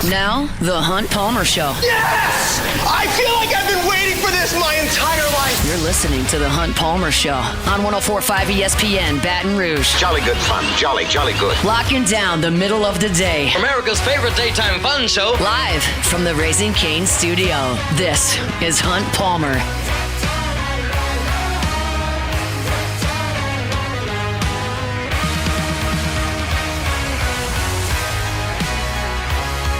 Now, The Hunt Palmer Show. Yes! I feel like I've been waiting for this my entire life. You're listening to The Hunt Palmer Show on 104.5 ESPN Baton Rouge. Jolly good fun. Jolly good. Locking down the middle of the day. America's favorite daytime fun show. Live from the Raising Cane studio. This is Hunt Palmer.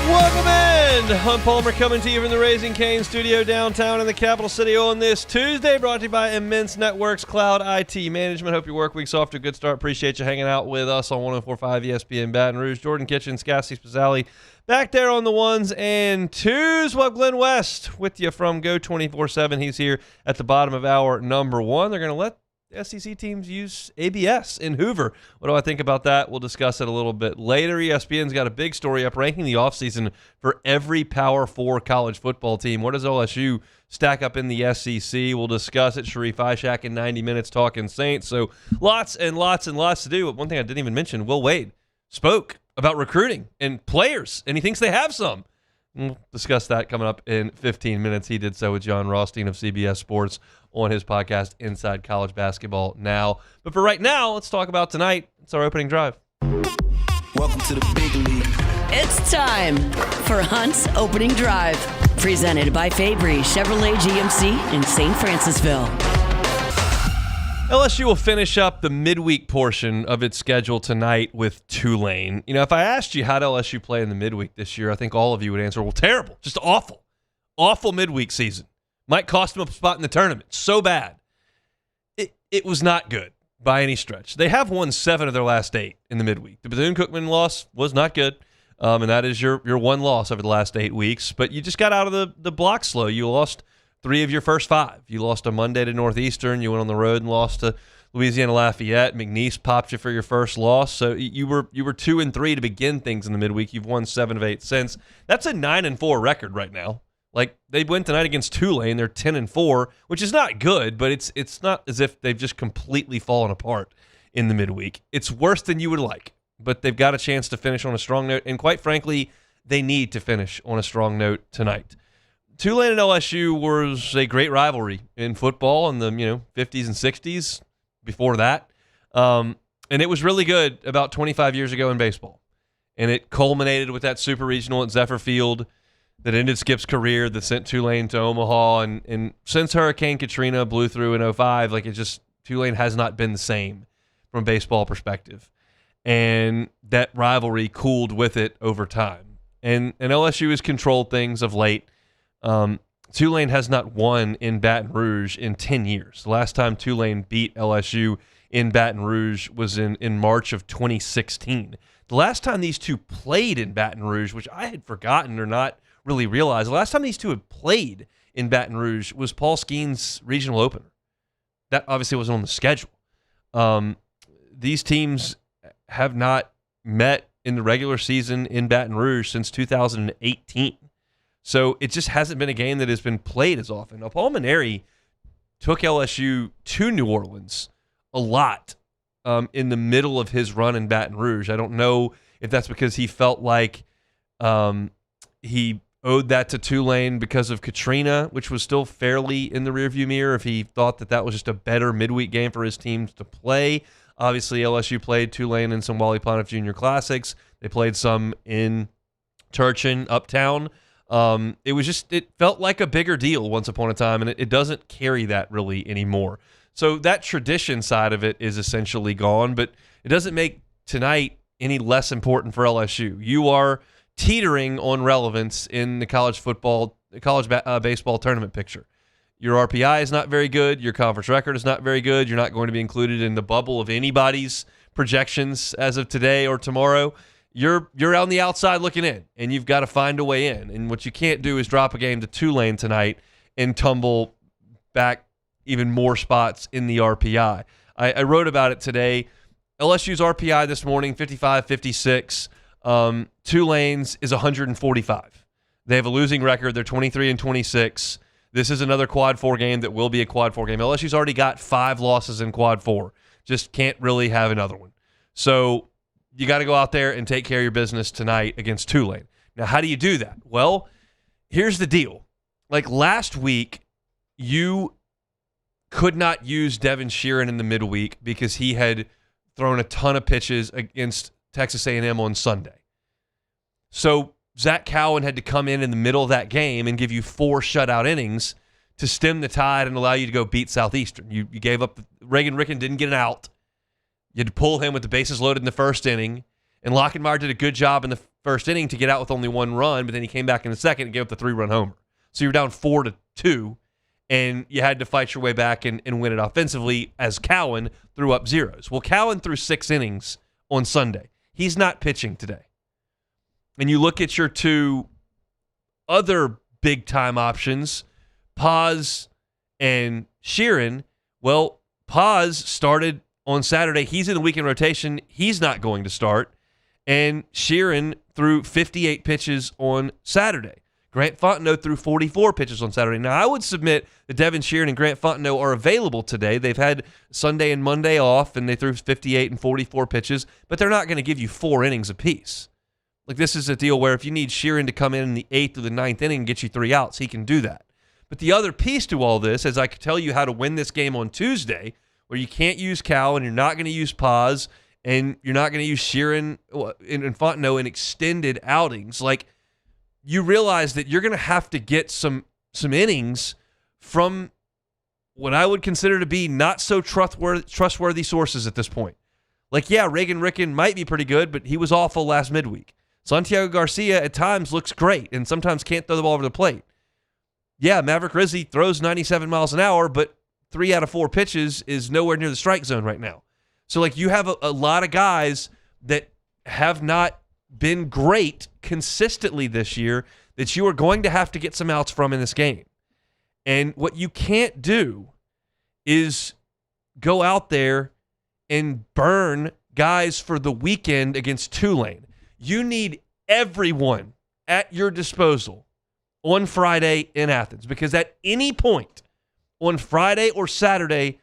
Welcome in! Hunt Palmer coming to you from the Raising Cane studio downtown in the capital city on this Tuesday, brought to you by Immense Networks Cloud IT Management. Hope your work week's off to a good start. Appreciate you hanging out with us on 104.5 ESPN Baton Rouge. Jordan Kitchens, Cassie Spazzali back there on the ones and twos. Well, Glenn West with you from Go 24/7. He's here at the bottom of hour number one. They're going to let SEC teams use ABS in Hoover. What do I think about that? We'll discuss it a little bit later. ESPN's got a big story up ranking the offseason for every Power 4 college football team. What does LSU stack up in the SEC? We'll discuss it. Sharif Ishak in 90 minutes talking Saints. So lots and lots and lots to do. But one thing I didn't even mention, Will Wade spoke about recruiting and players, and he thinks they have some. We'll discuss that coming up in 15 minutes. He did so with John Rothstein of CBS Sports on his podcast, Inside College Basketball Now. But for right now, let's talk about tonight. It's our opening drive. Welcome to the big league. It's time for Hunt's Opening Drive. Presented by Fabry Chevrolet GMC in St. Francisville. LSU will finish up the midweek portion of its schedule tonight with Tulane. You know, if I asked you how did LSU play in the midweek this year, I think all of you would answer, well, terrible. Just awful. Awful midweek season. Might cost them a spot in the tournament. So bad. It was not good by any stretch. They have won 7 of their last 8 in the midweek. The Bethune-Cookman loss was not good, and that is your one loss over the last 8 weeks. But you just got out of the block slow. You lost 3 of your first 5. You lost on Monday to Northeastern. You went on the road and lost to Louisiana Lafayette. McNeese popped you for your first loss. So you were 2-3 to begin things in the midweek. You've won 7 of 8 since. That's a 9-4 record right now. Like, they went tonight against Tulane. They're 10-4, which is not good, but it's not as if they've just completely fallen apart in the midweek. It's worse than you would like, but they've got a chance to finish on a strong note, and quite frankly, they need to finish on a strong note tonight. Tulane and LSU was a great rivalry in football in the 50s and 60s before that. And it was really good about 25 years ago in baseball. And it culminated with that super regional at Zephyr Field that ended Skip's career, that sent Tulane to Omaha. And since Hurricane Katrina blew through in 2005, Tulane has not been the same from a baseball perspective. And that rivalry cooled with it over time. And LSU has controlled things of late. Tulane has not won in Baton Rouge in 10 years. The last time Tulane beat LSU in Baton Rouge was in March of 2016. The last time these two played in Baton Rouge, which I had forgotten or not really realized, the last time these two had played in Baton Rouge was Paul Skeen's regional opener. That obviously wasn't on the schedule. These teams have not met in the regular season in Baton Rouge since 2018. So it just hasn't been a game that has been played as often. Now, Paul Mainieri took LSU to New Orleans a lot in the middle of his run in Baton Rouge. I don't know if that's because he felt like he owed that to Tulane because of Katrina, which was still fairly in the rearview mirror, if he thought that was just a better midweek game for his teams to play. Obviously, LSU played Tulane in some Wally Pontiff Jr. Classics. They played some in Turchin, Uptown. It felt like a bigger deal once upon a time, and it doesn't carry that really anymore. So that tradition side of it is essentially gone, but it doesn't make tonight any less important for LSU. You are teetering on relevance in the college baseball tournament picture. Your RPI is not very good. Your conference record is not very good. You're not going to be included in the bubble of anybody's projections as of today or tomorrow. You're on the outside looking in, and you've got to find a way in. And what you can't do is drop a game to Tulane tonight and tumble back even more spots in the RPI. I wrote about it today. LSU's RPI this morning, 55-56. Tulane's is 145. They have a losing record. They're 23-26. This is another Quad 4 game that will be a Quad 4 game. LSU's already got 5 losses in Quad 4. Just can't really have another one. So you got to go out there and take care of your business tonight against Tulane. Now, how do you do that? Well, here's the deal. Like last week, you could not use Devin Sheeran in the midweek because he had thrown a ton of pitches against Texas A&M on Sunday. So Zach Cowan had to come in the middle of that game and give you 4 shutout innings to stem the tide and allow you to go beat Southeastern. You gave up. Reagan Ricken didn't get an out. You had to pull him with the bases loaded in the first inning. And Lockenmeyer did a good job in the first inning to get out with only 1 run, but then he came back in the second and gave up the 3-run homer. So you were down 4-2, and you had to fight your way back and win it offensively as Cowan threw up zeros. Well, Cowan threw 6 innings on Sunday. He's not pitching today. And you look at your 2 other big-time options, Paz and Sheeran. Well, Paz started on Saturday. He's in the weekend rotation. He's not going to start. And Sheeran threw 58 pitches on Saturday. Grant Fontenot threw 44 pitches on Saturday. Now, I would submit that Devin Sheeran and Grant Fontenot are available today. They've had Sunday and Monday off, and they threw 58 and 44 pitches, but they're not going to give you 4 innings apiece. Like, this is a deal where if you need Sheeran to come in the 8th or the 9th inning and get you 3 outs, he can do that. But the other piece to all this is I could tell you how to win this game on Tuesday, where you can't use Cal and you're not going to use Paz and you're not going to use Sheeran and Fontenot in extended outings. Like, you realize that you're going to have to get some innings from what I would consider to be not so trustworthy sources at this point. Like, yeah, Reagan Ricken might be pretty good, but he was awful last midweek. Santiago Garcia at times looks great and sometimes can't throw the ball over the plate. Yeah, Maverick Rizzi throws 97 miles an hour, but 3 out of 4 pitches is nowhere near the strike zone right now. So, like, you have a lot of guys that have not been great consistently this year that you are going to have to get some outs from in this game. And what you can't do is go out there and burn guys for the weekend against Tulane. You need everyone at your disposal on Friday in Athens, because at any point on Friday or Saturday,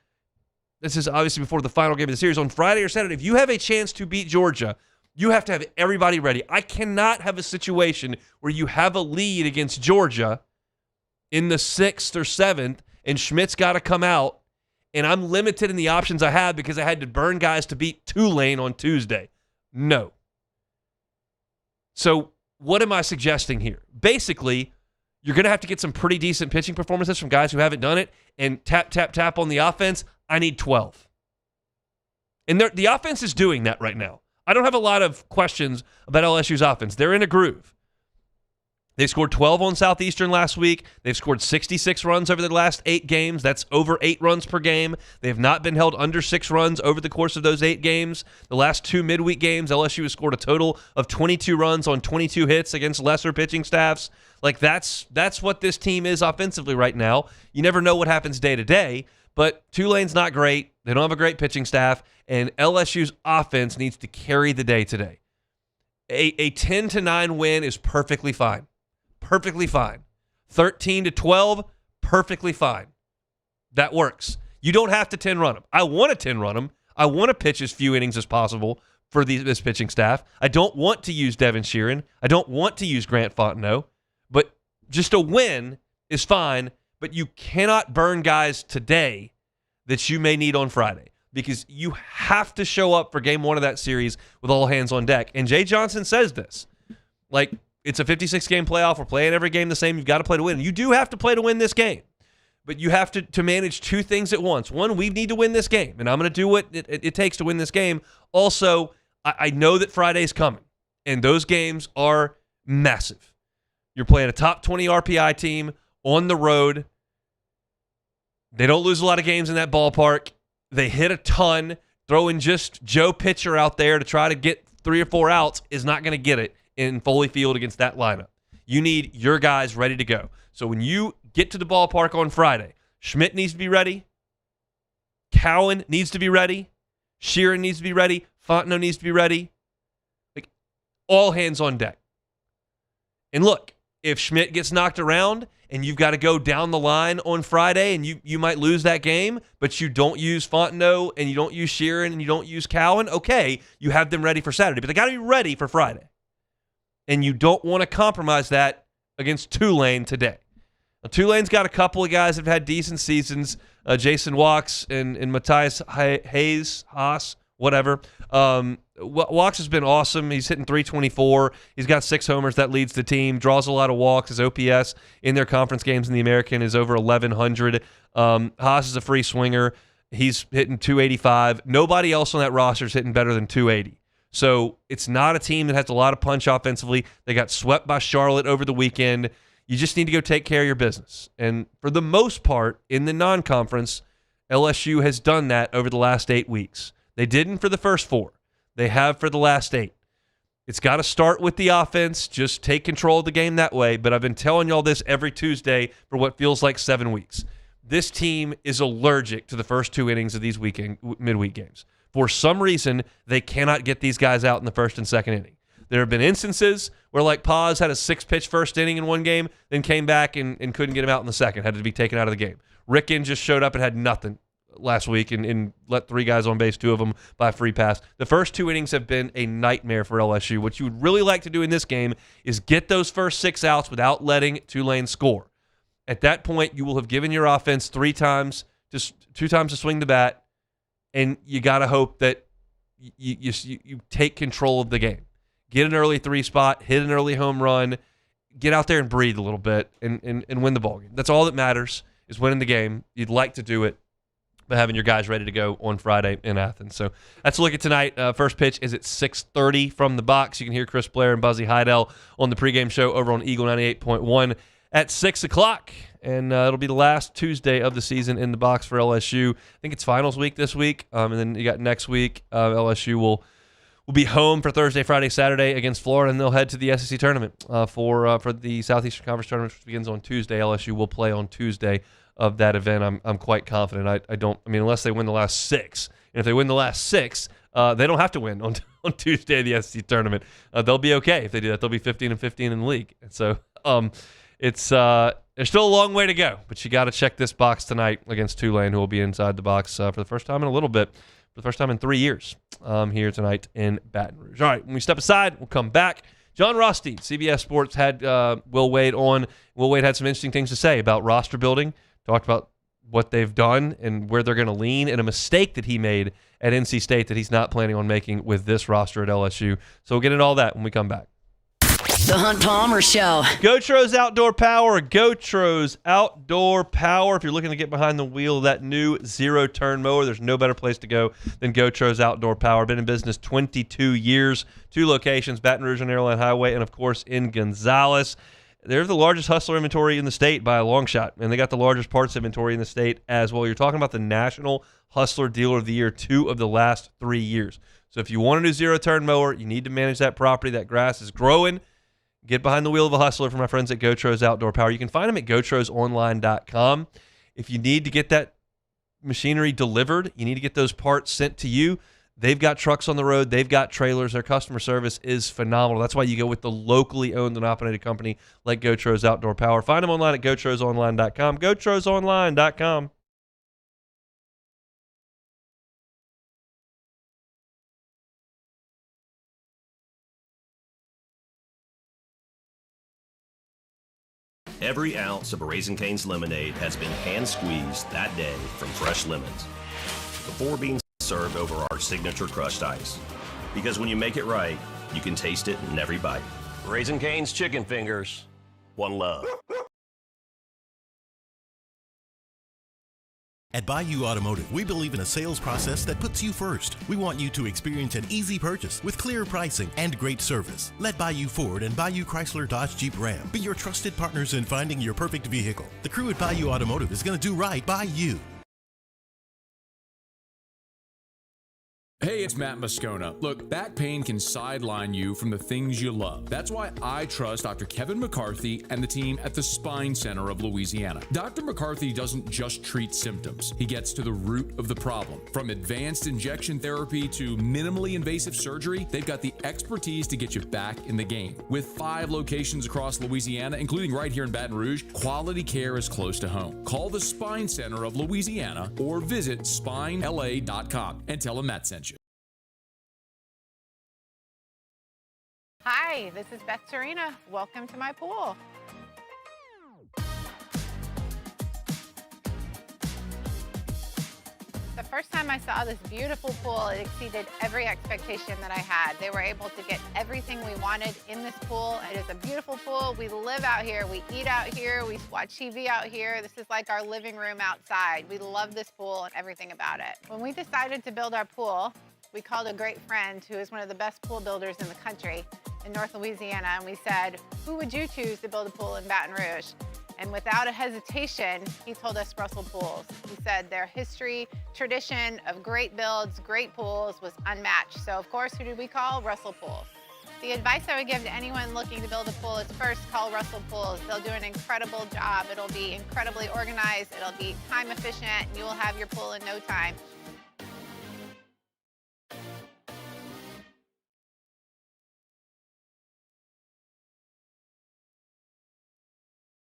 this is obviously before the final game of the series, on Friday or Saturday, if you have a chance to beat Georgia, you have to have everybody ready. I cannot have a situation where you have a lead against Georgia in the 6th or 7th and Schmidt's got to come out and I'm limited in the options I have because I had to burn guys to beat Tulane on Tuesday. No. So what am I suggesting here? Basically, you're going to have to get some pretty decent pitching performances from guys who haven't done it, and tap, tap, tap on the offense. I need 12. And the offense is doing that right now. I don't have a lot of questions about LSU's offense. They're in a groove. They scored 12 on Southeastern last week. They've scored 66 runs over the last 8 games. That's over 8 runs per game. They have not been held under 6 runs over the course of those 8 games. The last 2 midweek games, LSU has scored a total of 22 runs on 22 hits against lesser pitching staffs. Like, that's what this team is offensively right now. You never know what happens day to day, but Tulane's not great. They don't have a great pitching staff, and LSU's offense needs to carry the day today. A 10-9 win is perfectly fine. Perfectly fine. 13-12, perfectly fine. That works. You don't have to 10-run them. I want to 10-run them. I want to pitch as few innings as possible for this pitching staff. I don't want to use Devin Sheeran. I don't want to use Grant Fontenot. But just a win is fine, but you cannot burn guys today that you may need on Friday because you have to show up for game 1 of that series with all hands on deck. And Jay Johnson says this. Like, it's a 56-game playoff. We're playing every game the same. You've got to play to win. You do have to play to win this game. But you have to manage 2 things at once. One, we need to win this game, and I'm going to do what it takes to win this game. Also, I know that Friday's coming, and those games are massive. You're playing a top 20 RPI team on the road. They don't lose a lot of games in that ballpark. They hit a ton. Throwing just Joe Pitcher out there to try to get 3 or 4 outs is not going to get it in Foley Field against that lineup. You need your guys ready to go. So when you get to the ballpark on Friday, Schmidt needs to be ready. Cowan needs to be ready. Sheeran needs to be ready. Fontenot needs to be ready. Like, all hands on deck. And look, if Schmidt gets knocked around and you've got to go down the line on Friday and you might lose that game, but you don't use Fontenot and you don't use Sheeran and you don't use Cowan, okay, you have them ready for Saturday. But they got to be ready for Friday. and you don't want to compromise that against Tulane today. Now, Tulane's got a couple of guys that have had decent seasons, Jason Walks and Matthias Haas, whatever. Walks has been awesome. He's hitting .324. He's got 6 homers. That leads the team. Draws a lot of walks. His OPS in their conference games in the American is over 1,100. Haas is a free swinger. He's hitting .285. Nobody else on that roster is hitting better than .280. So it's not a team that has a lot of punch offensively. They got swept by Charlotte over the weekend. You just need to go take care of your business. And for the most part, in the non-conference, LSU has done that over the last 8 weeks. They didn't for the first 4. They have for the last 8. It's got to start with the offense. Just take control of the game that way. But I've been telling y'all this every Tuesday for what feels like 7 weeks. This team is allergic to the first 2 innings of these midweek games. For some reason, they cannot get these guys out in the first and second inning. There have been instances where, like, Paz had a 6-pitch first inning in one game, then came back and couldn't get him out in the second, had to be taken out of the game. Ricken just showed up and had nothing last week and let 3 guys on base, 2 of them by a free pass. The first 2 innings have been a nightmare for LSU. What you would really like to do in this game is get those first 6 outs without letting Tulane score. At that point, you will have given your offense 2 times to swing the bat, and you got to hope that you take control of the game. Get an early 3 spot, hit an early home run, get out there and breathe a little bit and win the ball game. That's all that matters is winning the game. You'd like to do it, but having your guys ready to go on Friday in Athens. So that's a look at tonight. First pitch is at 6:30 from the box. You can hear Chris Blair and Buzzy Heidel on the pregame show over on Eagle 98.1 at 6 o'clock. And it'll be the last Tuesday of the season in the box for LSU. I think it's finals week this week. And then you got next week, LSU will be home for Thursday, Friday, Saturday against Florida, and they'll head to the SEC tournament for the Southeastern Conference tournament, which begins on Tuesday. LSU will play on Tuesday of that event. I'm quite confident. I mean, unless they win the last 6. And if they win the last 6, they don't have to win on Tuesday of the SEC tournament. They'll be okay if they do that. They'll be 15-15 in the league. And so there's still a long way to go, but you got to check this box tonight against Tulane, who will be inside the box for the first time in a little bit, for the first time in 3 years here tonight in Baton Rouge. All right, when we step aside, we'll come back. John Rothstein, CBS Sports, had Will Wade on. Will Wade had some interesting things to say about roster building, talked about what they've done and where they're going to lean, and a mistake that he made at NC State that he's not planning on making with this roster at LSU. So we'll get into all that when we come back. The Hunt Palmer Show. Gotros Outdoor Power. Gotros Outdoor Power. If you're looking to get behind the wheel of that new zero-turn mower, there's no better place to go than Gotros Outdoor Power. Been in business 22 years. 2 locations, Baton Rouge on Airline Highway and, of course, in Gonzales. They're the largest Hustler inventory in the state by a long shot, and they got the largest parts inventory in the state as well. You're talking about the National Hustler Dealer of the Year 2 of the last 3 years. So if you want a new zero-turn mower, you need to manage that property. That grass is growing. Get behind the wheel of a Hustler from my friends at Gotros Outdoor Power. You can find them at GoTrosOnline.com. If you need to get that machinery delivered, you need to get those parts sent to you, they've got trucks on the road. They've got trailers. Their customer service is phenomenal. That's why you go with the locally owned and operated company like Gotros Outdoor Power. Find them online at GoTrosOnline.com. GoTrosOnline.com. Every ounce of Raising Cane's lemonade has been hand-squeezed that day from fresh lemons before being served over our signature crushed ice. Because when you make it right, you can taste it in every bite. Raising Cane's Chicken Fingers. One love. At Bayou Automotive, we believe in a sales process that puts you first. We want you to experience an easy purchase with clear pricing and great service. Let Bayou Ford and Bayou Chrysler Dodge Jeep Ram be your trusted partners in finding your perfect vehicle. The crew at Bayou Automotive is going to do right by you. Hey, it's Matt Moscona. Look, back pain can sideline you from the things you love. That's why I trust Dr. Kevin McCarthy and the team at the Spine Center of Louisiana. Dr. McCarthy doesn't just treat symptoms. He gets to the root of the problem. From advanced injection therapy to minimally invasive surgery, they've got the expertise to get you back in the game. With 5 locations across Louisiana, including right here in Baton Rouge, quality care is close to home. Call the Spine Center of Louisiana or visit spinela.com and tell them Matt sent you. Hi, this is Beth Serena. Welcome to my pool. The first time I saw this beautiful pool, it exceeded every expectation that I had. They were able to get everything we wanted in this pool. It is a beautiful pool. We live out here, we eat out here, we watch TV out here. This is like our living room outside. We love this pool and everything about it. When we decided to build our pool, we called a great friend who is one of the best pool builders in the country in North Louisiana, and we said, who would you choose to build a pool in Baton Rouge? And without a hesitation, he told us Russell Pools. He said their history, tradition of great builds, great pools was unmatched. So of course, who did we call? Russell Pools. The advice I would give to anyone looking to build a pool is first call Russell Pools. They'll do an incredible job. It'll be incredibly organized. It'll be time efficient, and you will have your pool in no time.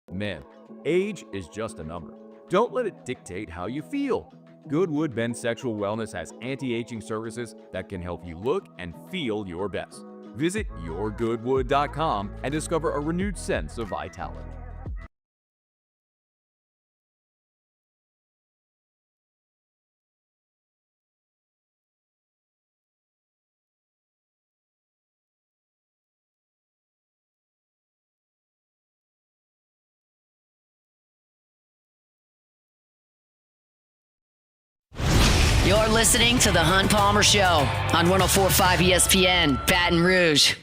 Men, age is just a number. Don't let it dictate how you feel. Goodwood Men's Sexual Wellness has anti-aging services that can help you look and feel your best. Visit yourgoodwood.com and discover a renewed sense of vitality. You're listening to The Hunt Palmer Show on 104.5 ESPN, Baton Rouge.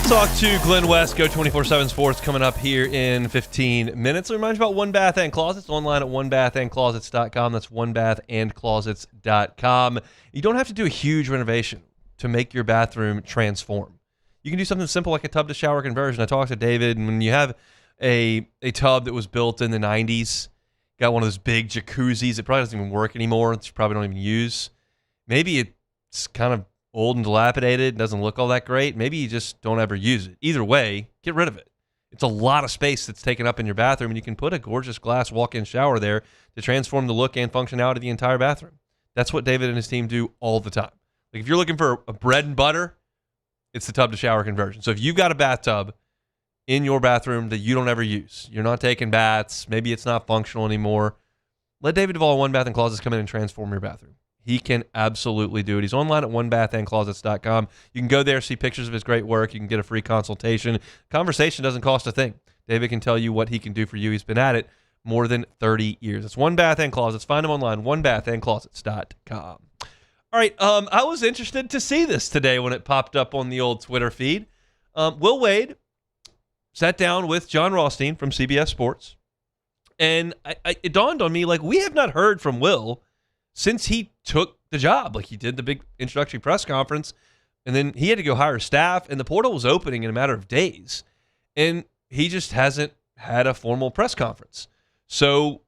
Talk to Glenn West, Go 24/7 Sports, coming up here in 15 minutes. I'll remind you about One Bath and Closets, online at onebathandclosets.com. That's onebathandclosets.com. You don't have to do a huge renovation to make your bathroom transform. You can do something simple like a tub to shower conversion. I talked to David, and when you have a tub that was built in the 90s, got one of those big jacuzzis, it probably doesn't even work anymore. It's probably don't even use. Maybe it's kind of old and dilapidated, doesn't look all that great. Maybe you just don't ever use it. Either way, get rid of it. It's a lot of space that's taken up in your bathroom, and you can put a gorgeous glass walk-in shower there to transform the look and functionality of the entire bathroom. That's what David and his team do all the time. Like if you're looking for a bread and butter, it's the tub to shower conversion. So if you've got a bathtub in your bathroom that you don't ever use, you're not taking baths, maybe it's not functional anymore, let David Duvall One Bath and Closets come in and transform your bathroom. He can absolutely do it. He's online at onebathandclosets.com. You can go there, see pictures of his great work. You can get a free consultation. Conversation doesn't cost a thing. David can tell you what he can do for you. He's been at it more than 30 years. It's One Bath and Closets. Find him online, onebathandclosets.com. All right, I was interested to see this today when it popped up on the old Twitter feed. Will Wade sat down with John Rothstein from CBS Sports, and it dawned on me, like, we have not heard from Will since he took the job. Like, he did the big introductory press conference, and then he had to go hire staff, and the portal was opening in a matter of days, and he just hasn't had a formal press conference. So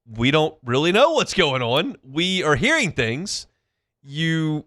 we don't really know what's going on. We are hearing things. You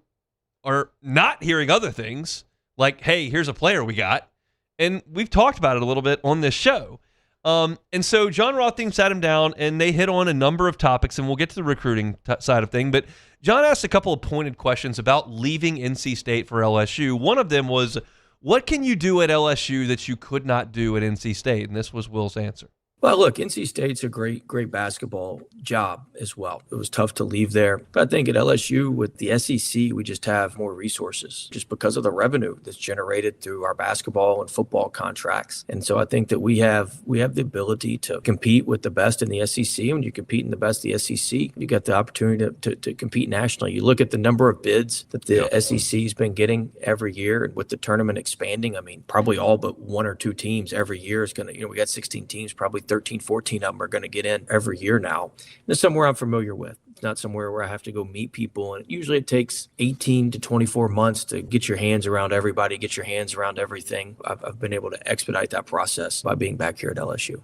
are not hearing other things, like, hey, here's a player we got, and we've talked about it a little bit on this show. And so John Rothstein sat him down, and they hit on a number of topics, and we'll get to the recruiting side of thing. But John asked a couple of pointed questions about leaving NC State for LSU. One of them was, what can you do at LSU that you could not do at NC State? And this was Will's answer. Well, look, NC State's a great basketball job as well. It was tough to leave there. But I think at LSU with the SEC, we just have more resources just because of the revenue that's generated through our basketball and football contracts. And so I think that we have the ability to compete with the best in the SEC. When you compete in the best in the SEC, you got the opportunity to compete nationally. You look at the number of bids that the SEC has been getting every year, and with the tournament expanding, I mean, probably all but one or two teams every year is going to, we got 16 teams, probably 13, 14 of them are going to get in every year now. It's somewhere I'm familiar with. It's not somewhere where I have to go meet people. And usually it takes 18 to 24 months to get your hands around everybody, get your hands around everything. I've been able to expedite that process by being back here at LSU.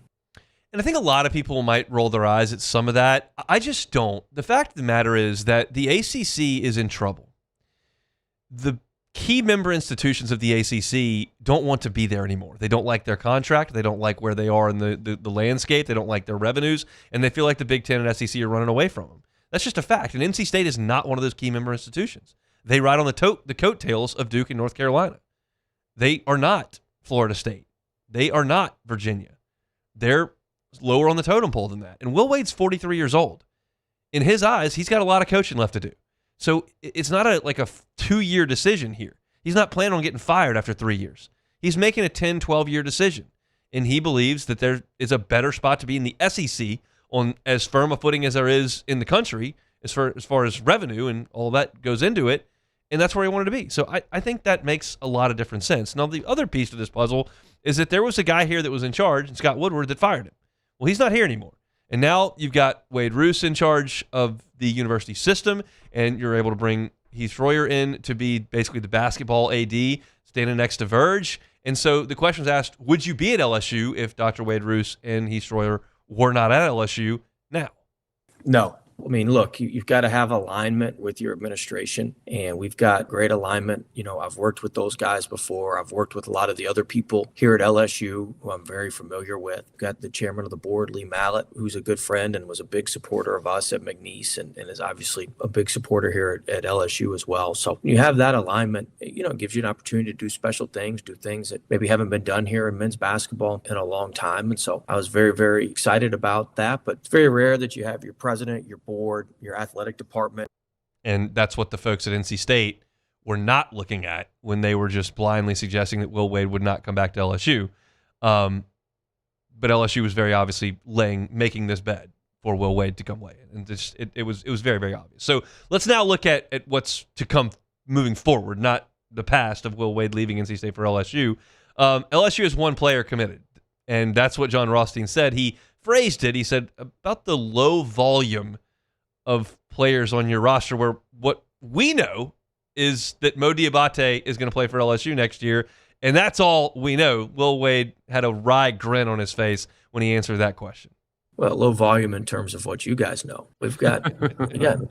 And I think a lot of people might roll their eyes at some of that. I just don't. The fact of the matter is that the ACC is in trouble. the key member institutions of the ACC don't want to be there anymore. They don't like their contract. They don't like where they are in the landscape. They don't like their revenues, and they feel like the Big Ten and SEC are running away from them. That's just a fact. And NC State is not one of those key member institutions. They ride on the coattails of Duke and North Carolina. They are not Florida State. They are not Virginia. They're lower on the totem pole than that. And Will Wade's 43 years old. In his eyes, he's got a lot of coaching left to do. So it's not a 2-year decision here. He's not planning on getting fired after 3 years. He's making a 10, 12-year decision. And he believes that there is a better spot to be in the SEC on as firm a footing as there is in the country as far as revenue and all that goes into it. And that's where he wanted to be. So I think that makes a lot of different sense. Now, the other piece to this puzzle is that there was a guy here that was in charge, Scott Woodward, that fired him. Well, he's not here anymore. And now you've got Wade Roos in charge of the university system, and you're able to bring Heath Schroyer in to be basically the basketball AD, standing next to Verge. And so the question was asked, would you be at LSU if Dr. Wade Roos and Heath Schroyer were not at LSU now? No. I mean, look, you've got to have alignment with your administration, and we've got great alignment. You know, I've worked with those guys before. I've worked with a lot of the other people here at LSU who I'm very familiar with. We've got the chairman of the board, Lee Mallett, who's a good friend and was a big supporter of us at McNeese and is obviously a big supporter here at LSU as well. So when you have that alignment, you know, it gives you an opportunity to do special things, do things that maybe haven't been done here in men's basketball in a long time. And so I was very, very excited about that. But it's very rare that you have your president, your board, your athletic department. And that's what the folks at NC State were not looking at when they were just blindly suggesting that Will Wade would not come back to LSU. But LSU was very obviously making this bed for Will Wade to come away. And it was very, very obvious. So let's now look at what's to come moving forward, not the past of Will Wade leaving NC State for LSU. LSU has one player committed, and that's what John Rothstein said. He phrased it. He said, about the low volume of players on your roster, where what we know is that Mo Diabate is going to play for LSU next year, and that's all we know. Will Wade had a wry grin on his face when he answered that question. Well, low volume in terms of what you guys know. We've got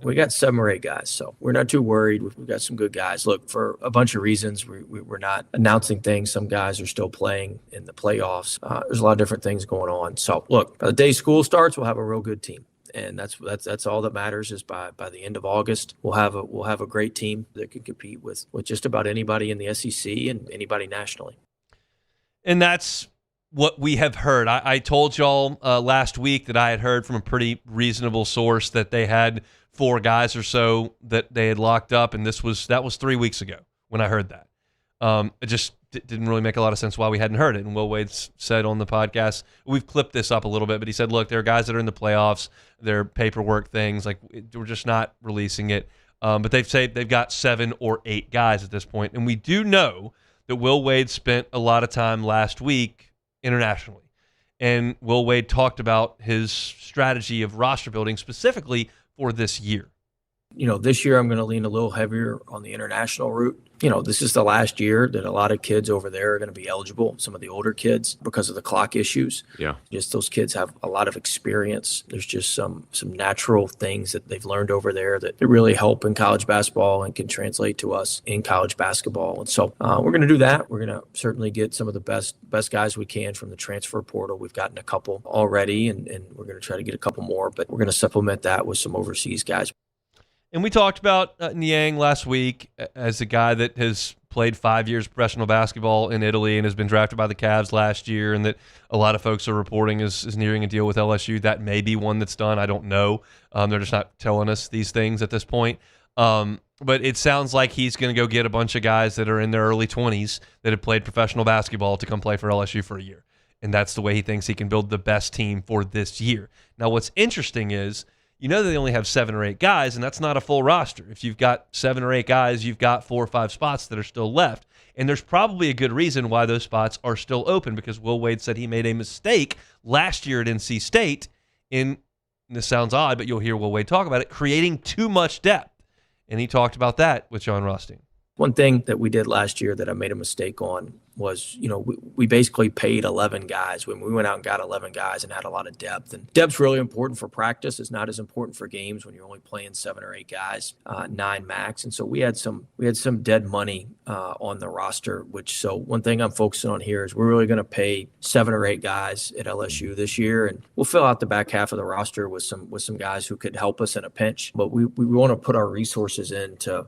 we got 7 or 8 guys, so we're not too worried. We've got some good guys. Look, for a bunch of reasons, we're not announcing things. Some guys are still playing in the playoffs. There's a lot of different things going on. So, look, by the day school starts, we'll have a real good team. And that's all that matters is by the end of August, we'll have a great team that can compete with just about anybody in the SEC and anybody nationally. And that's what we have heard. I told y'all last week that I had heard from a pretty reasonable source that they had 4 guys or so that they had locked up, and that was 3 weeks ago when I heard that. It just didn't really make a lot of sense why we hadn't heard it. And Will Wade said on the podcast, we've clipped this up a little bit, but he said, look, there are guys that are in the playoffs, their paperwork things, we're just not releasing it. But they've got 7 or 8 guys at this point. And we do know that Will Wade spent a lot of time last week internationally. And Will Wade talked about his strategy of roster building specifically for this year. You know, this year I'm going to lean a little heavier on the international route. You know, this is the last year that a lot of kids over there are going to be eligible, some of the older kids, because of the clock issues. Yeah. Just those kids have a lot of experience. There's just some natural things that they've learned over there that really help in college basketball and can translate to us in college basketball. And so we're going to do that. We're going to certainly get some of the best guys we can from the transfer portal. We've gotten a couple already, and we're going to try to get a couple more, but we're going to supplement that with some overseas guys. And we talked about Niang last week as a guy that has played 5 years professional basketball in Italy and has been drafted by the Cavs last year, and that a lot of folks are reporting is nearing a deal with LSU. That may be one that's done. I don't know. They're just not telling us these things at this point. But it sounds like he's going to go get a bunch of guys that are in their early 20s that have played professional basketball to come play for LSU for a year. And that's the way he thinks he can build the best team for this year. Now, what's interesting is, you know that they only have 7 or 8 guys, and that's not a full roster. If you've got 7 or 8 guys, you've got 4 or 5 spots that are still left. And there's probably a good reason why those spots are still open, because Will Wade said he made a mistake last year at NC State in, and this sounds odd, but you'll hear Will Wade talk about it, creating too much depth. And he talked about that with John Rothstein. One thing that we did last year that I made a mistake on was, we basically paid 11 guys when we went out and got 11 guys and had a lot of depth. And depth's really important for practice. It's not as important for games when you're only playing 7 or 8 guys, 9 max. And so we had some dead money on the roster, so one thing I'm focusing on here is we're really going to pay 7 or 8 guys at LSU this year. And we'll fill out the back half of the roster with some guys who could help us in a pinch. But we want to put our resources into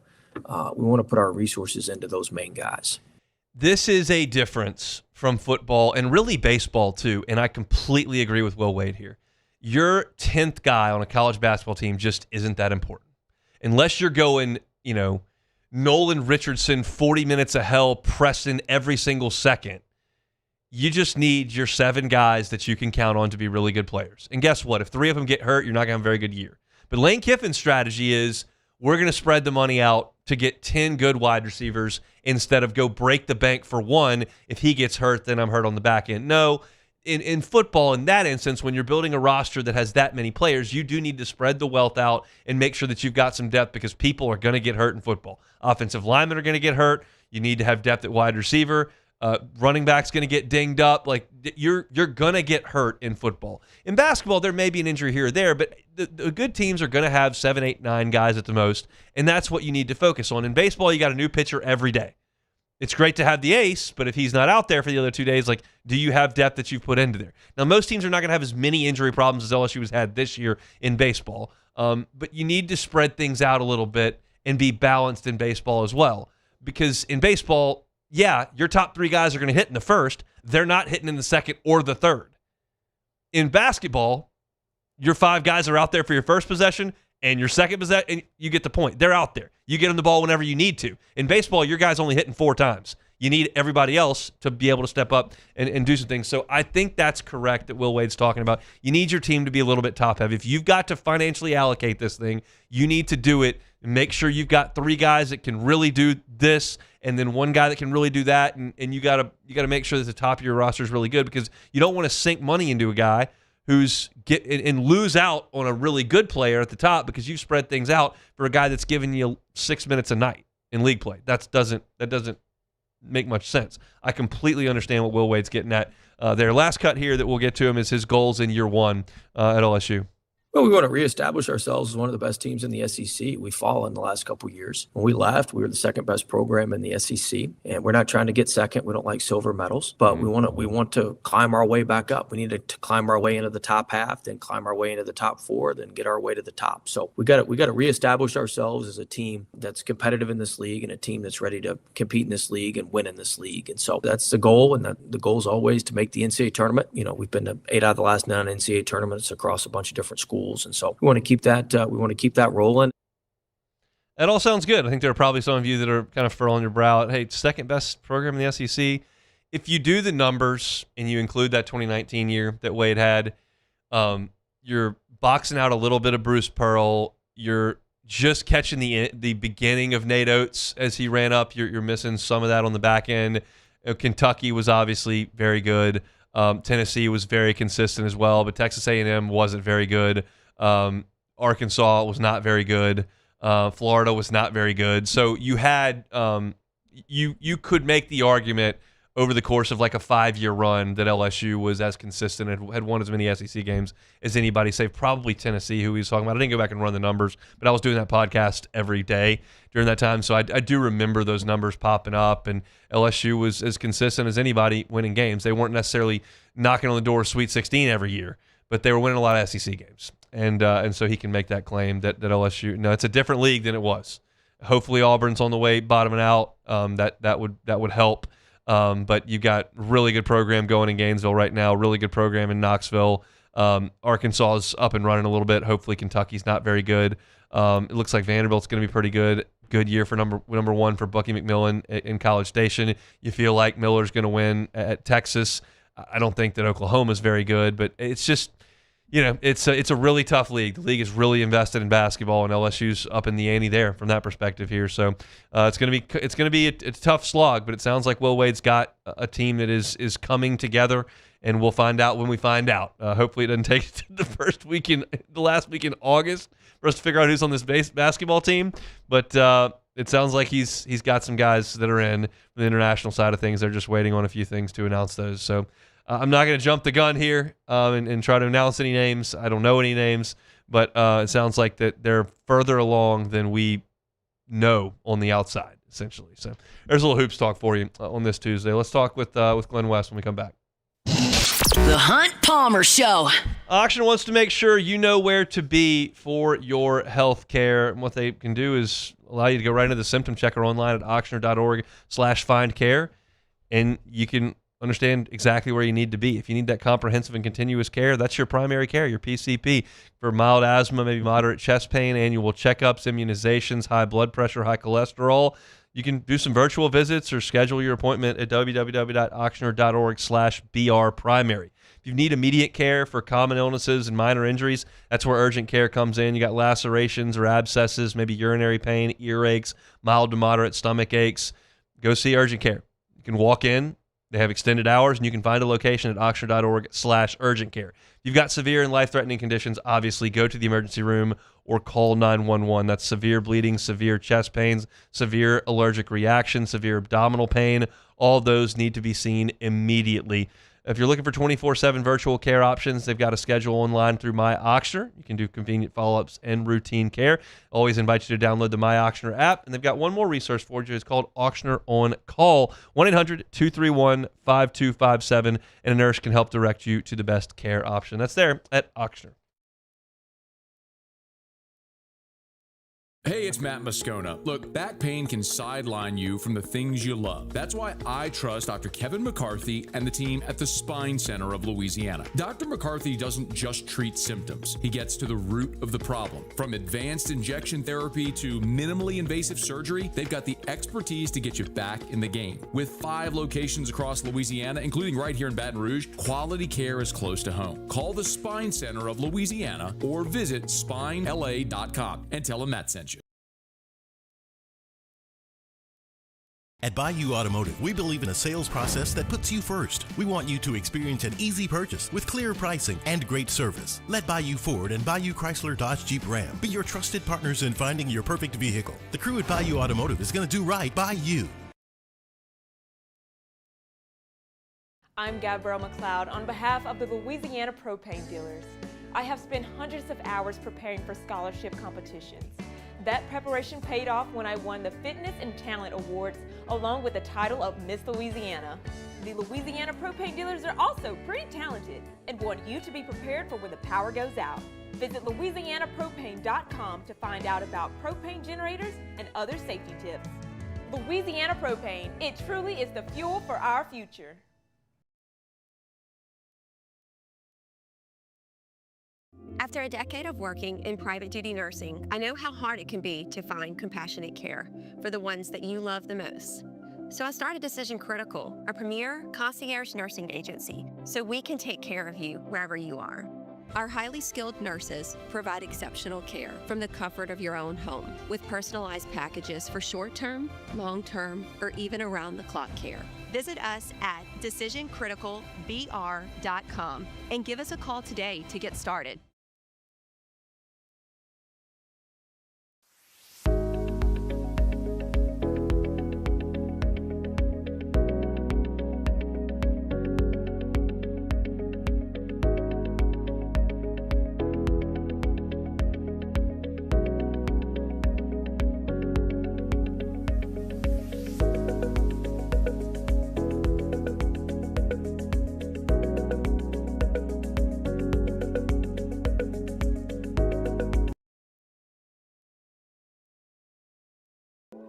those main guys. This is a difference from football and really baseball too, and I completely agree with Will Wade here. Your 10th guy on a college basketball team just isn't that important. Unless you're going, Nolan Richardson, 40 minutes of hell, pressing every single second. You just need your 7 guys that you can count on to be really good players. And guess what? If 3 of them get hurt, you're not going to have a very good year. But Lane Kiffin's strategy is we're going to spread the money out to get 10 good wide receivers instead of go break the bank for 1. If he gets hurt, then I'm hurt on the back end. No, in football, in that instance, when you're building a roster that has that many players, you do need to spread the wealth out and make sure that you've got some depth because people are going to get hurt in football. Offensive linemen are going to get hurt. You need to have depth at wide receiver. Running back's going to get dinged up. Like you're going to get hurt in football. In basketball, there may be an injury here or there, but the good teams are going to have 7, 8, 9 guys at the most, and that's what you need to focus on. In baseball, you got a new pitcher every day. It's great to have the ace, but if he's not out there for the other 2 days, do you have depth that you've put into there? Now, most teams are not going to have as many injury problems as LSU has had this year in baseball, but you need to spread things out a little bit and be balanced in baseball as well, because in baseball, yeah, your top 3 guys are going to hit in the first. They're not hitting in the second or the third. In basketball, your 5 guys are out there for your first possession and your second possession, and you get the point. They're out there. You get them the ball whenever you need to. In baseball, your guy's only hitting 4 times. You need everybody else to be able to step up and do some things. So I think that's correct that Will Wade's talking about. You need your team to be a little bit top-heavy. If you've got to financially allocate this thing, you need to do it. Make sure you've got 3 guys that can really do this and then 1 guy that can really do that, and you got to make sure that the top of your roster is really good because you don't want to sink money into a guy who's and lose out on a really good player at the top because you've spread things out for a guy that's giving you 6 minutes a night in league play. That doesn't make much sense. I completely understand what Will Wade's getting at there. Last cut here that we'll get to him is his goals in year 1 at LSU. Well, we want to reestablish ourselves as one of the best teams in the SEC. We've fallen the last couple of years. When we left, we were the second best program in the SEC, and we're not trying to get second. We don't like silver medals, but we want to climb our way back up. We need to climb our way into the top half, then climb our way into the top 4, then get our way to the top. So we got to reestablish ourselves as a team that's competitive in this league and a team that's ready to compete in this league and win in this league. And so that's the goal, and the goal is always to make the NCAA tournament. We've been to 8 out of the last 9 NCAA tournaments across a bunch of different schools. And so we want to keep that. We want to keep that rolling. That all sounds good. I think there are probably some of you that are kind of furrowing your brow. Hey, second best program in the SEC. If you do the numbers and you include that 2019 year that Wade had, you're boxing out a little bit of Bruce Pearl. You're just catching the beginning of Nate Oates as he ran up. You're missing some of that on the back end. Kentucky was obviously very good. Tennessee was very consistent as well, but Texas A&M wasn't very good. Arkansas was not very good. Florida was not very good. So you had you could make the argument over the course of like a 5-year run that LSU was as consistent and had won as many SEC games as anybody, save probably Tennessee, who he was talking about. I didn't go back and run the numbers, but I was doing that podcast every day during that time, so I do remember those numbers popping up, and LSU was as consistent as anybody winning games. They weren't necessarily knocking on the door of Sweet 16 every year, but they were winning a lot of SEC games, and so he can make that claim that LSU, no, it's a different league than it was. Hopefully Auburn's on the way bottoming out. That would help. But you got really good program going in Gainesville right now, really good program in Knoxville. Arkansas is up and running a little bit. Hopefully Kentucky's not very good. It looks like Vanderbilt's going to be pretty good. Good year for number 1 for Bucky McMillan in College Station. You feel like Miller's going to win at Texas. I don't think that Oklahoma's very good, but it's just, it's a really tough league. The league is really invested in basketball, and LSU's up in the ante there from that perspective here. So it's going to be a tough slog, but it sounds like Will Wade's got a team that is coming together, and we'll find out when we find out. Hopefully, it doesn't take the last week in August for us to figure out who's on this basketball team. But it sounds like he's got some guys that are in the international side of things. They're just waiting on a few things to announce those. So I'm not going to jump the gun here and try to announce any names. I don't know any names, but it sounds like that they're further along than we know on the outside, essentially. So there's a little hoops talk for you on this Tuesday. Let's talk with Glenn West when we come back. The Hunt Palmer Show. Auction wants to make sure you know where to be for your health care. And what they can do is allow you to go right into the symptom checker online at auctioner.org/findcare, and you can understand exactly where you need to be. If you need that comprehensive and continuous care, that's your primary care, your PCP. For mild asthma, maybe moderate chest pain, annual checkups, immunizations, high blood pressure, high cholesterol, you can do some virtual visits or schedule your appointment at www.auctioner.org/brprimary. If you need immediate care for common illnesses and minor injuries, that's where urgent care comes in. You got lacerations or abscesses, maybe urinary pain, earaches, mild to moderate stomach aches. Go see urgent care. You can walk in. They have extended hours, and you can find a location at auctioner.org/urgent care. If you've got severe and life-threatening conditions, obviously go to the emergency room or call 911. That's severe bleeding, severe chest pains, severe allergic reaction, severe abdominal pain. All those need to be seen immediately. If you're looking for 24/7 virtual care options, they've got a schedule online through My Auctioner. You can do convenient follow-ups and routine care. Always invite you to download the My Auctioner app. And they've got one more resource for you. It's called Auctioner on Call. 1-800-231-5257. And a nurse can help direct you to the best care option. That's there at Auctioner. Hey, it's Matt Moscona. Look, back pain can sideline you from the things you love. That's why I trust Dr. Kevin McCarthy and the team at the Spine Center of Louisiana. Dr. McCarthy doesn't just treat symptoms. He gets to the root of the problem. From advanced injection therapy to minimally invasive surgery, they've got the expertise to get you back in the game. With 5 locations across Louisiana, including right here in Baton Rouge, quality care is close to home. Call the Spine Center of Louisiana or visit spinela.com and tell them Matt sent you. At Bayou Automotive, we believe in a sales process that puts you first. We want you to experience an easy purchase with clear pricing and great service. Let Bayou Ford and Bayou Chrysler Dodge Jeep Ram be your trusted partners in finding your perfect vehicle. The crew at Bayou Automotive is going to do right by you. I'm Gabrielle McLeod on behalf of the Louisiana Propane Dealers. I have spent hundreds of hours preparing for scholarship competitions. That preparation paid off when I won the Fitness and Talent Awards along with the title of Miss Louisiana. The Louisiana Propane Dealers are also pretty talented and want you to be prepared for when the power goes out. Visit louisianapropane.com to find out about propane generators and other safety tips. Louisiana Propane, it truly is the fuel for our future. After a decade of working in private duty nursing, I know how hard it can be to find compassionate care for the ones that you love the most. So I started Decision Critical, a premier concierge nursing agency, so we can take care of you wherever you are. Our highly skilled nurses provide exceptional care from the comfort of your own home with personalized packages for short-term, long-term, or even around-the-clock care. Visit us at decisioncriticalbr.com and give us a call today to get started.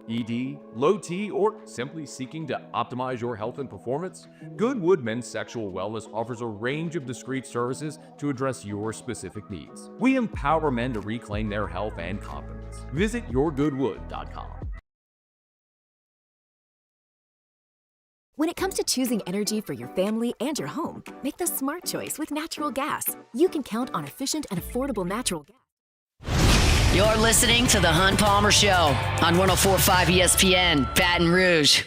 ED, low T, or simply seeking to optimize your health and performance? Goodwood Men's Sexual Wellness offers a range of discreet services to address your specific needs. We empower men to reclaim their health and confidence. Visit yourgoodwood.com. When it comes to choosing energy for your family and your home, make the smart choice with natural gas. You can count on efficient and affordable natural gas. You're listening to The Hunt Palmer Show on 104.5 ESPN, Baton Rouge.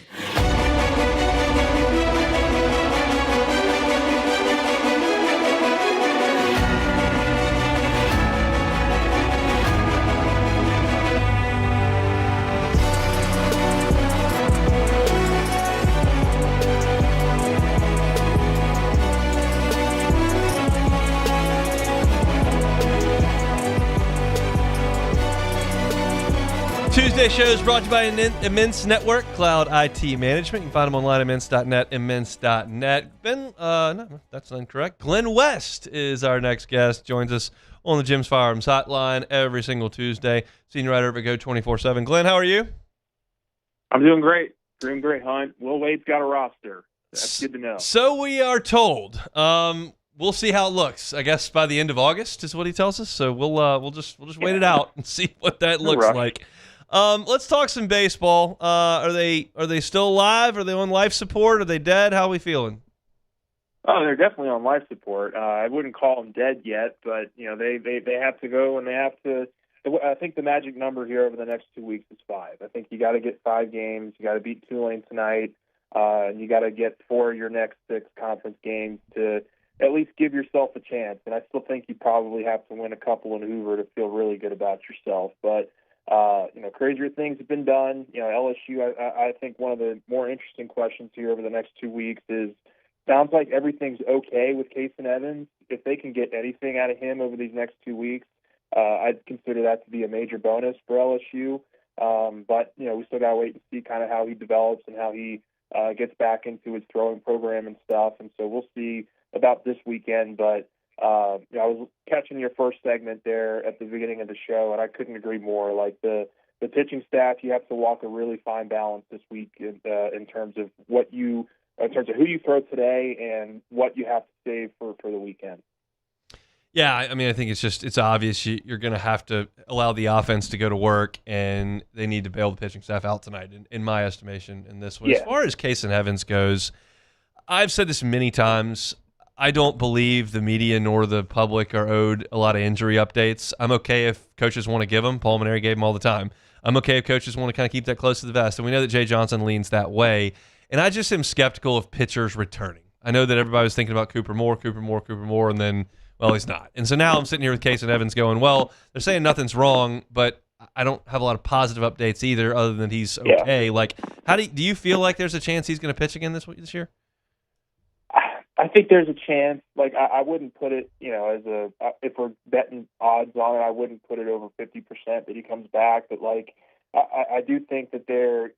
Tuesday show is brought to you by Immense Network, Cloud IT Management. You can find them online at immense.net, immense.net. No, that's incorrect. Glenn West is our next guest. Joins us on the Jim's Firearms Hotline every single Tuesday. Senior writer at Go 24/7. Glenn, how are you? I'm doing great. Doing great, Hunt. Will Wade's got a roster. That's good to know. So we are told. We'll see how it looks. I guess by the end of August is what he tells us. So we'll just wait it out and see what that looks like. Let's talk some baseball. Are they still alive? Are they on life support? Are they dead? How are we feeling? Oh, they're definitely on life support. I wouldn't call them dead yet, but they have to go and they have to. I think the magic number here over the next 2 weeks is 5. I think you got to get 5 games. You got to beat Tulane tonight, and you got to get 4 of your next 6 conference games to at least give yourself a chance. And I still think you probably have to win a couple in Hoover to feel really good about yourself. But crazier things have been done. LSU, I think one of the more interesting questions here over the next 2 weeks is, sounds like everything's okay with Kason Evans. If they can get anything out of him over these next 2 weeks, I'd consider that to be a major bonus for LSU. But we still got to wait and see kind of how he develops and how he gets back into his throwing program and stuff. And so we'll see about this weekend. But I was catching your first segment there at the beginning of the show, and I couldn't agree more. Like the pitching staff, you have to walk a really fine balance this week in terms of who you throw today and what you have to save for the weekend. Yeah, I mean, I think it's obvious you're going to have to allow the offense to go to work, and they need to bail the pitching staff out tonight, in my estimation, in this one. Yeah. As far as Kason Evans goes, I've said this many times. I don't believe the media nor the public are owed a lot of injury updates. I'm okay if coaches want to give them. Paul Maneri gave them all the time. I'm okay if coaches want to kind of keep that close to the vest, and we know that Jay Johnson leans that way. And I just am skeptical of pitchers returning. I know that everybody was thinking about Cooper Moore, and then, well, he's not. And so now I'm sitting here with Kason Evans going, well, they're saying nothing's wrong, but I don't have a lot of positive updates either, other than he's okay. Yeah. Like, do you feel like there's a chance he's going to pitch again this year? I think there's a chance. Like, I wouldn't put it, if we're betting odds on it, I wouldn't put it over 50% that he comes back. But like, I do think that they're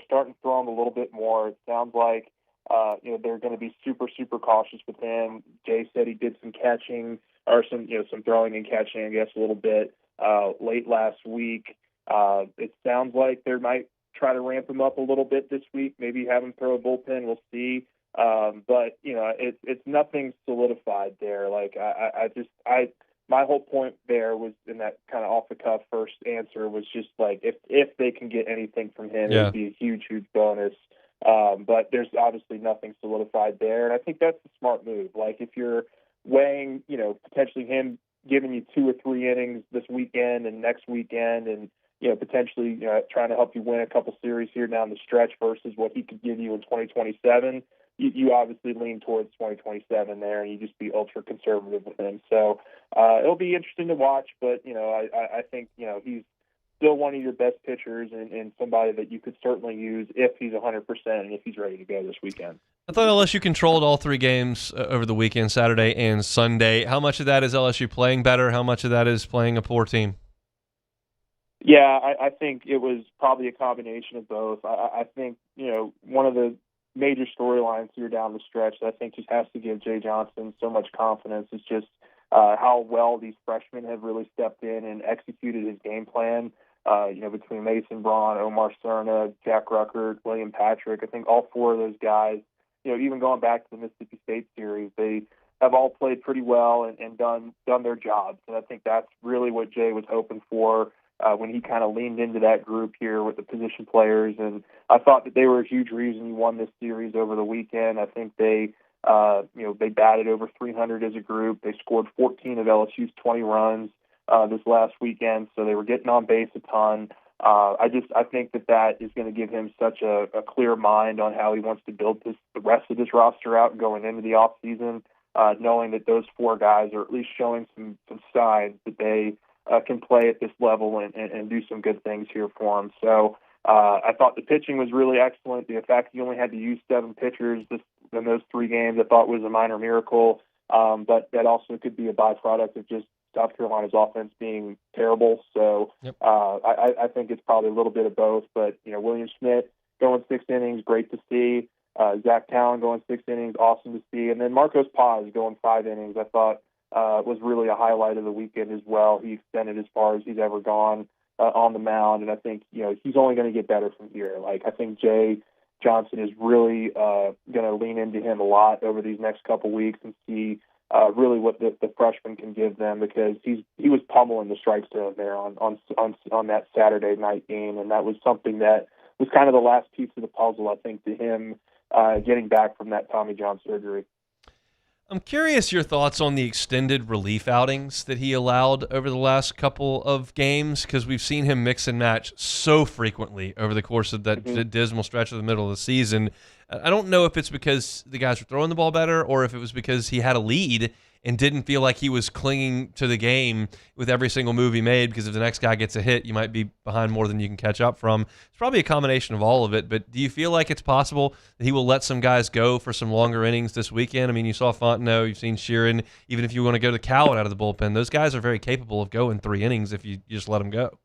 starting to throw him a little bit more. It sounds like they're going to be super, super cautious with him. Jay said he did some catching or some throwing and catching, I guess, a little bit late last week. It sounds like they might try to ramp him up a little bit this week, maybe have him throw a bullpen. We'll see. But it's nothing solidified there. Like my whole point there was in that kind of off the cuff first answer was just like, if they can get anything from him, it would be a huge, huge bonus. But there's obviously nothing solidified there. And I think that's a smart move. Like if you're weighing, potentially him giving you 2 or 3 innings this weekend and next weekend and, potentially trying to help you win a couple series here down the stretch versus what he could give you in 2027, you obviously lean towards 2027 there, and you just be ultra conservative with him. So it'll be interesting to watch, but I think he's still one of your best pitchers and somebody that you could certainly use if he's 100% and if he's ready to go this weekend. I thought LSU controlled all 3 games over the weekend, Saturday and Sunday. How much of that is LSU playing better? How much of that is playing a poor team? Yeah, I think it was probably a combination of both. I think, one of the major storylines here down the stretch that I think just has to give Jay Johnson so much confidence is just how well these freshmen have really stepped in and executed his game plan. Between Mason Braun, Omar Cerna, Jack Ruckert, William Patrick, I think all 4 of those guys, even going back to the Mississippi State series, they have all played pretty well and done their jobs. And I think that's really what Jay was hoping for when he kind of leaned into that group here with the position players. And I thought that they were a huge reason he won this series over the weekend. I think they batted over 300 as a group. They scored 14 of LSU's 20 runs this last weekend, so they were getting on base a ton. I think that is going to give him such a clear mind on how he wants to build the rest of this roster out going into the off season, knowing that those 4 guys are at least showing some signs that they can play at this level and do some good things here for him. So I thought the pitching was really excellent. The fact he only had to use 7 pitchers in those 3 games I thought was a minor miracle. but that also could be a byproduct of just South Carolina's offense being terrible. So I think it's probably a little bit of both. But, William Smith going 6 innings, great to see. Zach Talon going 6 innings, awesome to see. And then Marcos Paz going 5 innings, I thought was really a highlight of the weekend as well. He extended as far as he's ever gone on the mound. And I think, he's only going to get better from here. I think Jay Johnson is really going to lean into him a lot over these next couple weeks and see really what the freshman can give them, because he was pummeling the strike zone there on that Saturday night game, and that was something that was kind of the last piece of the puzzle, I think, to him getting back from that Tommy John surgery. I'm curious your thoughts on the extended relief outings that he allowed over the last couple of games, because we've seen him mix and match so frequently over the course of that dismal stretch of the middle of the season. I don't know if it's because the guys were throwing the ball better or if it was because he had a lead and didn't feel like he was clinging to the game with every single move he made, because if the next guy gets a hit, you might be behind more than you can catch up from. It's probably a combination of all of it, but do you feel like it's possible that he will let some guys go for some longer innings this weekend? I mean, you saw Fontenot, you've seen Sheeran. Even if you want to go to Cowan out of the bullpen, those guys are very capable of going 3 innings if you just let them go.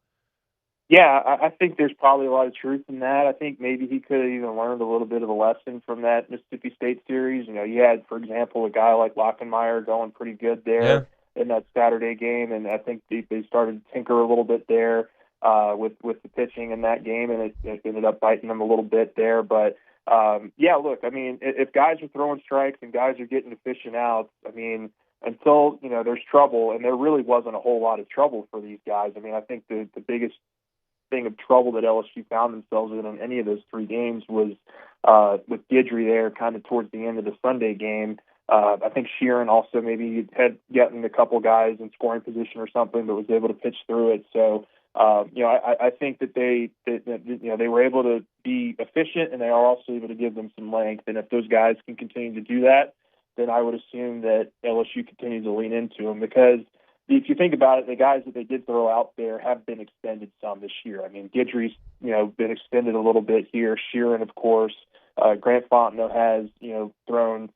Yeah, I think there's probably a lot of truth in that. I think maybe he could have even learned a little bit of a lesson from that Mississippi State series. You had, for example, a guy like Lockenmeyer going pretty good there in that Saturday game, and I think they started to tinker a little bit there with the pitching in that game, and it ended up biting them a little bit there. But, look, I mean, if guys are throwing strikes and guys are getting efficient outs, I mean, until, there's trouble, and there really wasn't a whole lot of trouble for these guys. I mean, I think the biggest thing of trouble that LSU found themselves in any of those 3 games was with Guidry there kind of towards the end of the Sunday game. I think Sheeran also maybe had gotten a couple guys in scoring position or something, but was able to pitch through it. So, I think that they were able to be efficient, and they are also able to give them some length. And if those guys can continue to do that, then I would assume that LSU continues to lean into them, because if you think about it, the guys that they did throw out there have been extended some this year. I mean, Guidry's, been extended a little bit here. Sheeran, of course. Grant Fontenot has, thrown,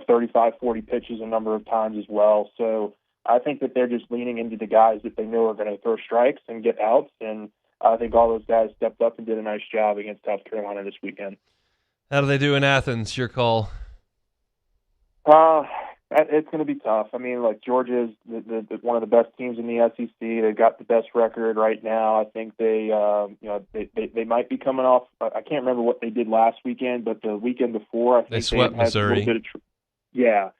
35, 40 pitches a number of times as well. So I think that they're just leaning into the guys that they know are going to throw strikes and get outs. And I think all those guys stepped up and did a nice job against South Carolina this weekend. How do they do in Athens? Your call. It's going to be tough. I mean, Georgia's one of the best teams in the SEC. They've got the best record right now. I think they might be coming off. I can't remember what they did last weekend, but the weekend before, I think they swept Missouri. Yeah.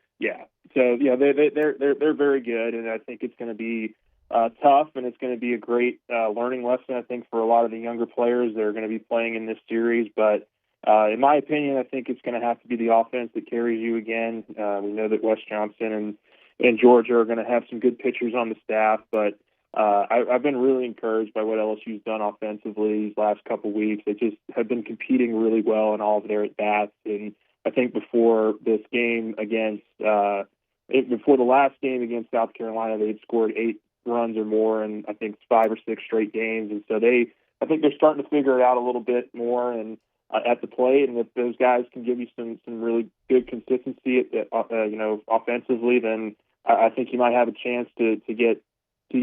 So they're very good, and I think it's going to be tough, and it's going to be a great learning lesson, I think, for a lot of the younger players that are going to be playing in this series. But in my opinion, I think it's going to have to be the offense that carries you again. We know that Wes Johnson and Georgia are going to have some good pitchers on the staff, but I've been really encouraged by what LSU's done offensively these last couple weeks. They just have been competing really well in all of their at-bats, and I think before this game before the last game against South Carolina, they had scored 8 runs or more in, I think, 5 or 6 straight games, and so I think they're starting to figure it out a little bit more, and at the plate, and if those guys can give you some really good consistency offensively, then I think you might have a chance to get 2.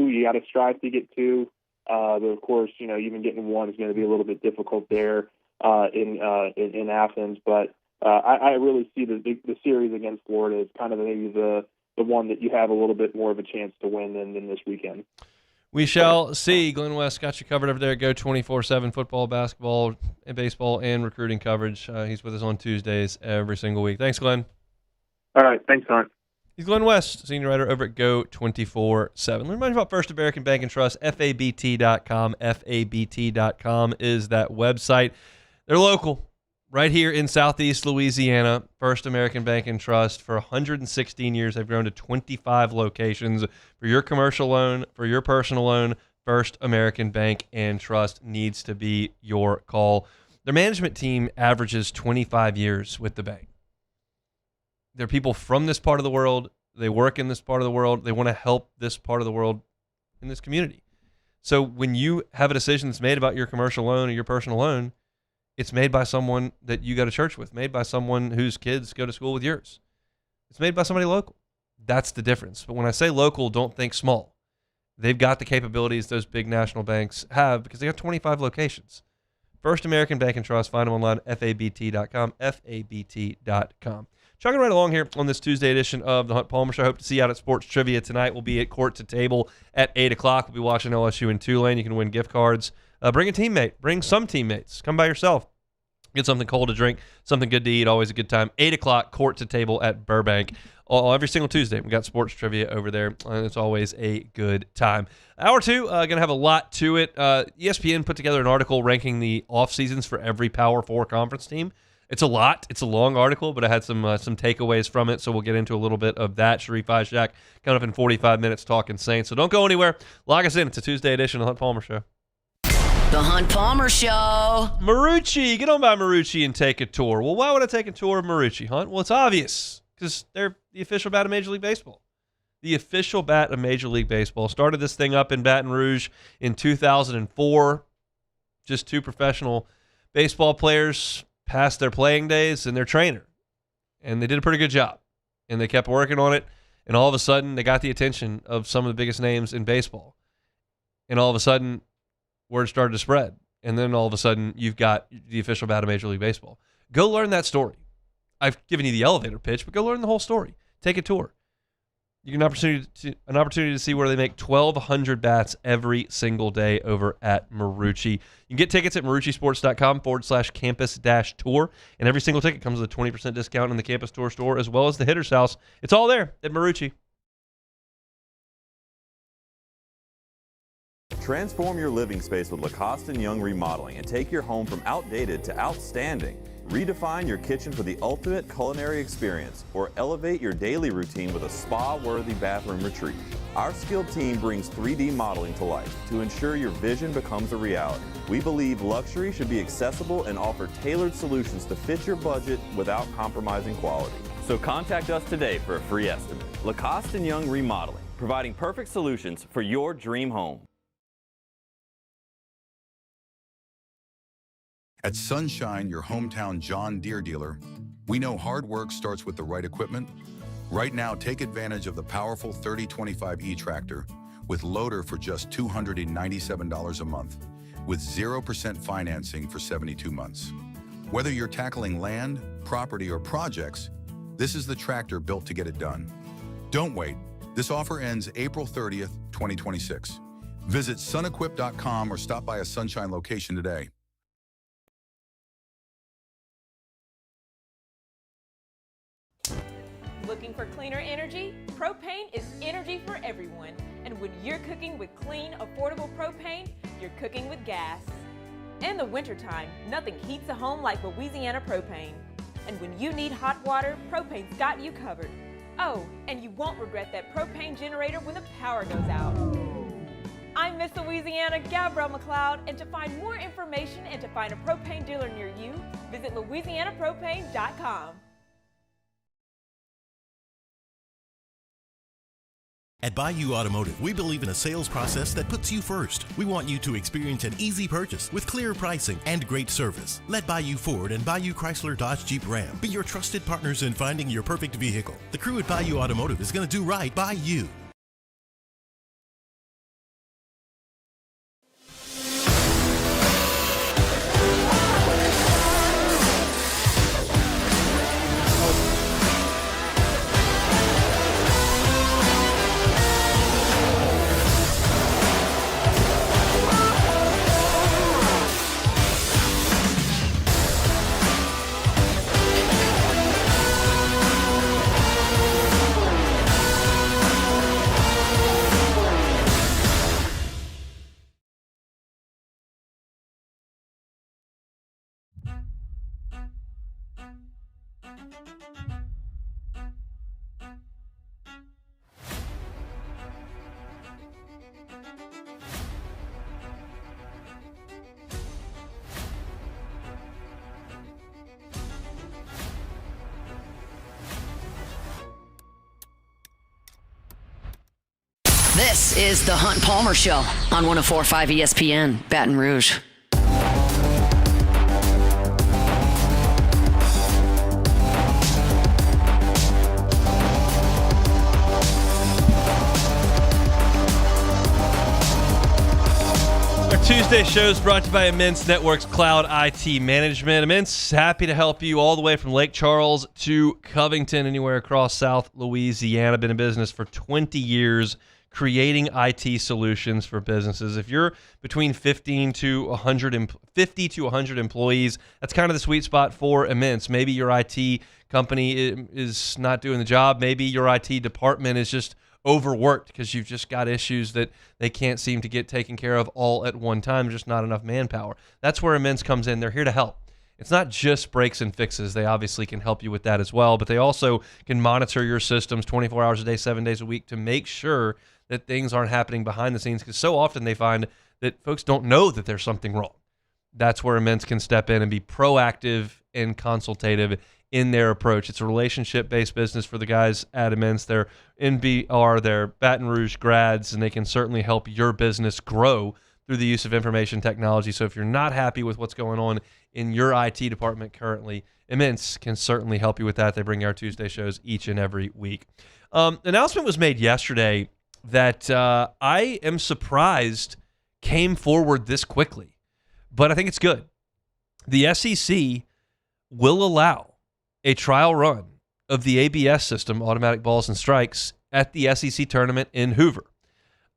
You got to strive to get 2, but of course, even getting 1 is going to be a little bit difficult there in Athens. But I really see the series against Florida as kind of maybe the one that you have a little bit more of a chance to win than this weekend. We shall see. Glenn West got you covered over there. Go 24/7 football, basketball, and baseball, and recruiting coverage. He's with us on Tuesdays every single week. Thanks, Glenn. All right. Thanks, Hunt. He's Glenn West, senior writer over at Go 24/7. Let me remind you about First American Bank and Trust, FABT.com. FABT.com is that website. They're local. Right here in Southeast Louisiana, First American Bank and Trust. For 116 years, they've grown to 25 locations. For your commercial loan, for your personal loan, First American Bank and Trust needs to be your call. Their management team averages 25 years with the bank. They're people from this part of the world. They work in this part of the world. They want to help this part of the world in this community. So when you have a decision that's made about your commercial loan or your personal loan, it's made by someone that you go to church with, made by someone whose kids go to school with yours. It's made by somebody local. That's the difference. But when I say local, don't think small. They've got the capabilities those big national banks have because they have 25 locations. First American Bank and Trust. Find them online, fabt.com, fabt.com. Chugging right along here on this Tuesday edition of the Hunt Palmer Show. I hope to see you out at Sports Trivia tonight. We'll be at Court to Table at 8 o'clock. We'll be watching LSU in Tulane. You can win gift cards. Bring a teammate. Bring some teammates. Come by yourself. Get something cold to drink, something good to eat. Always a good time. 8 o'clock, Court to Table at Burbank. Every single Tuesday, we got sports trivia over there, and it's always a good time. Hour 2, going to have a lot to it. ESPN put together an article ranking the off seasons for every Power 4 conference team. It's a lot. It's a long article, but I had some takeaways from it, so we'll get into a little bit of that. Sharif Ishak coming up in 45 minutes talking Saints. So don't go anywhere. Log us in. It's a Tuesday edition of the Hunt Palmer Show. The Hunt Palmer Show. Marucci. Get on by Marucci and take a tour. Well, why would I take a tour of Marucci, Hunt? Well, it's obvious because they're the official bat of Major League Baseball. The official bat of Major League Baseball. Started this thing up in Baton Rouge in 2004. Just two professional baseball players past their playing days and their trainer. And they did a pretty good job. And they kept working on it. And all of a sudden, they got the attention of some of the biggest names in baseball. And all of a sudden, word started to spread. And then all of a sudden, you've got the official bat of Major League Baseball. Go learn that story. I've given you the elevator pitch, but go learn the whole story. Take a tour. You get an opportunity to see where they make 1,200 bats every single day over at Marucci. You can get tickets at maruccisports.com/campus-tour, and every single ticket comes with a 20% discount in the Campus Tour store as well as the Hitter's House. It's all there at Marucci. Transform your living space with Lacoste & Young Remodeling and take your home from outdated to outstanding. Redefine your kitchen for the ultimate culinary experience or elevate your daily routine with a spa-worthy bathroom retreat. Our skilled team brings 3D modeling to life to ensure your vision becomes a reality. We believe luxury should be accessible and offer tailored solutions to fit your budget without compromising quality. So contact us today for a free estimate. Lacoste & Young Remodeling, providing perfect solutions for your dream home. At Sunshine, your hometown John Deere dealer, we know hard work starts with the right equipment. Right now, take advantage of the powerful 3025E tractor with loader for just $297 a month, with 0% financing for 72 months. Whether you're tackling land, property, or projects, this is the tractor built to get it done. Don't wait. This offer ends April 30th, 2026. Visit sunequip.com or stop by a Sunshine location today. Looking for cleaner energy? Propane is energy for everyone. And when you're cooking with clean, affordable propane, you're cooking with gas. In the wintertime, nothing heats a home like Louisiana propane. And when you need hot water, propane's got you covered. Oh, and you won't regret that propane generator when the power goes out. I'm Miss Louisiana, Gabrielle McLeod, and to find more information and to find a propane dealer near you, visit louisianapropane.com. At Bayou Automotive, we believe in a sales process that puts you first. We want you to experience an easy purchase with clear pricing and great service. Let Bayou Ford and Bayou Chrysler Dodge Jeep Ram be your trusted partners in finding your perfect vehicle. The crew at Bayou Automotive is going to do right by you. This is the Hunt Palmer Show on 104.5 ESPN, Baton Rouge. Tuesday shows brought to you by Immense Networks Cloud IT Management. Immense, happy to help you all the way from Lake Charles to Covington, anywhere across South Louisiana. Been in business for 20 years, creating IT solutions for businesses. If you're between 50 to 100 employees, that's kind of the sweet spot for Immense. Maybe your IT company is not doing the job. Maybe your IT department is just overworked because you've just got issues that they can't seem to get taken care of all at one time, just not enough manpower. That's where Immense comes in. They're here to help. It's not just breaks and fixes. They obviously can help you with that as well, but they also can monitor your systems 24 hours a day, 7 days a week to make sure that things aren't happening behind the scenes, because so often they find that folks don't know that there's something wrong. That's where Immense can step in and be proactive and consultative in their approach. It's a relationship-based business for the guys at Immense. They're NBR, they're Baton Rouge grads, and they can certainly help your business grow through the use of information technology. So if you're not happy with what's going on in your IT department currently, Immense can certainly help you with that. They bring our Tuesday shows each and every week. Announcement was made yesterday that I am surprised came forward this quickly, but I think it's good. The SEC will allow a trial run of the ABS system, automatic balls and strikes, at the SEC tournament in Hoover.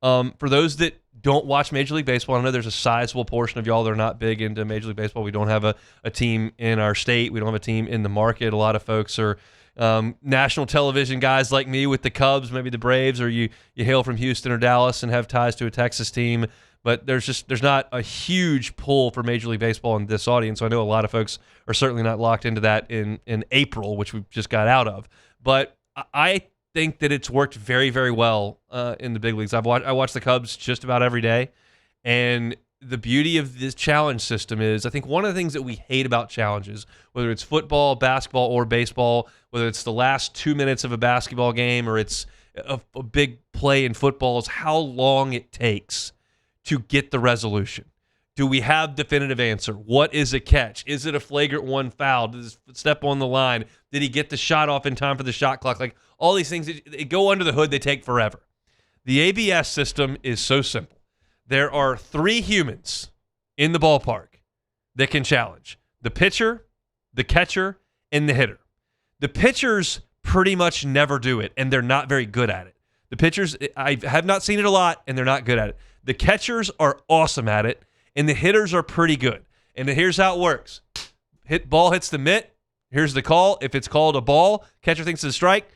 For those that don't watch Major League Baseball, I know there's a sizable portion of y'all that are not big into Major League Baseball. We don't have a team in our state. We don't have a team in the market. A lot of folks are national television guys like me with the Cubs, maybe the Braves, or you hail from Houston or Dallas and have ties to a Texas team. But there's not a huge pull for Major League Baseball in this audience. So I know a lot of folks are certainly not locked into that in April, which we just got out of. But I think that it's worked very, very well in the big leagues. I watch the Cubs just about every day, and the beauty of this challenge system is, I think one of the things that we hate about challenges, whether it's football, basketball, or baseball, whether it's the last 2 minutes of a basketball game or it's a big play in football, is how long it takes to get the resolution. Do we have definitive answer? What is a catch? Is it a flagrant one foul? Does it step on the line? Did he get the shot off in time for the shot clock? Like, all these things, they go under the hood, they take forever. The ABS system is so simple. There are 3 humans in the ballpark that can challenge: the pitcher, the catcher, and the hitter. The pitchers pretty much never do it, and they're not very good at it. The pitchers, I have not seen it a lot, and they're not good at it. The catchers are awesome at it, and the hitters are pretty good. And here's how it works. Ball hits the mitt. Here's the call. If it's called a ball, catcher thinks it's a strike,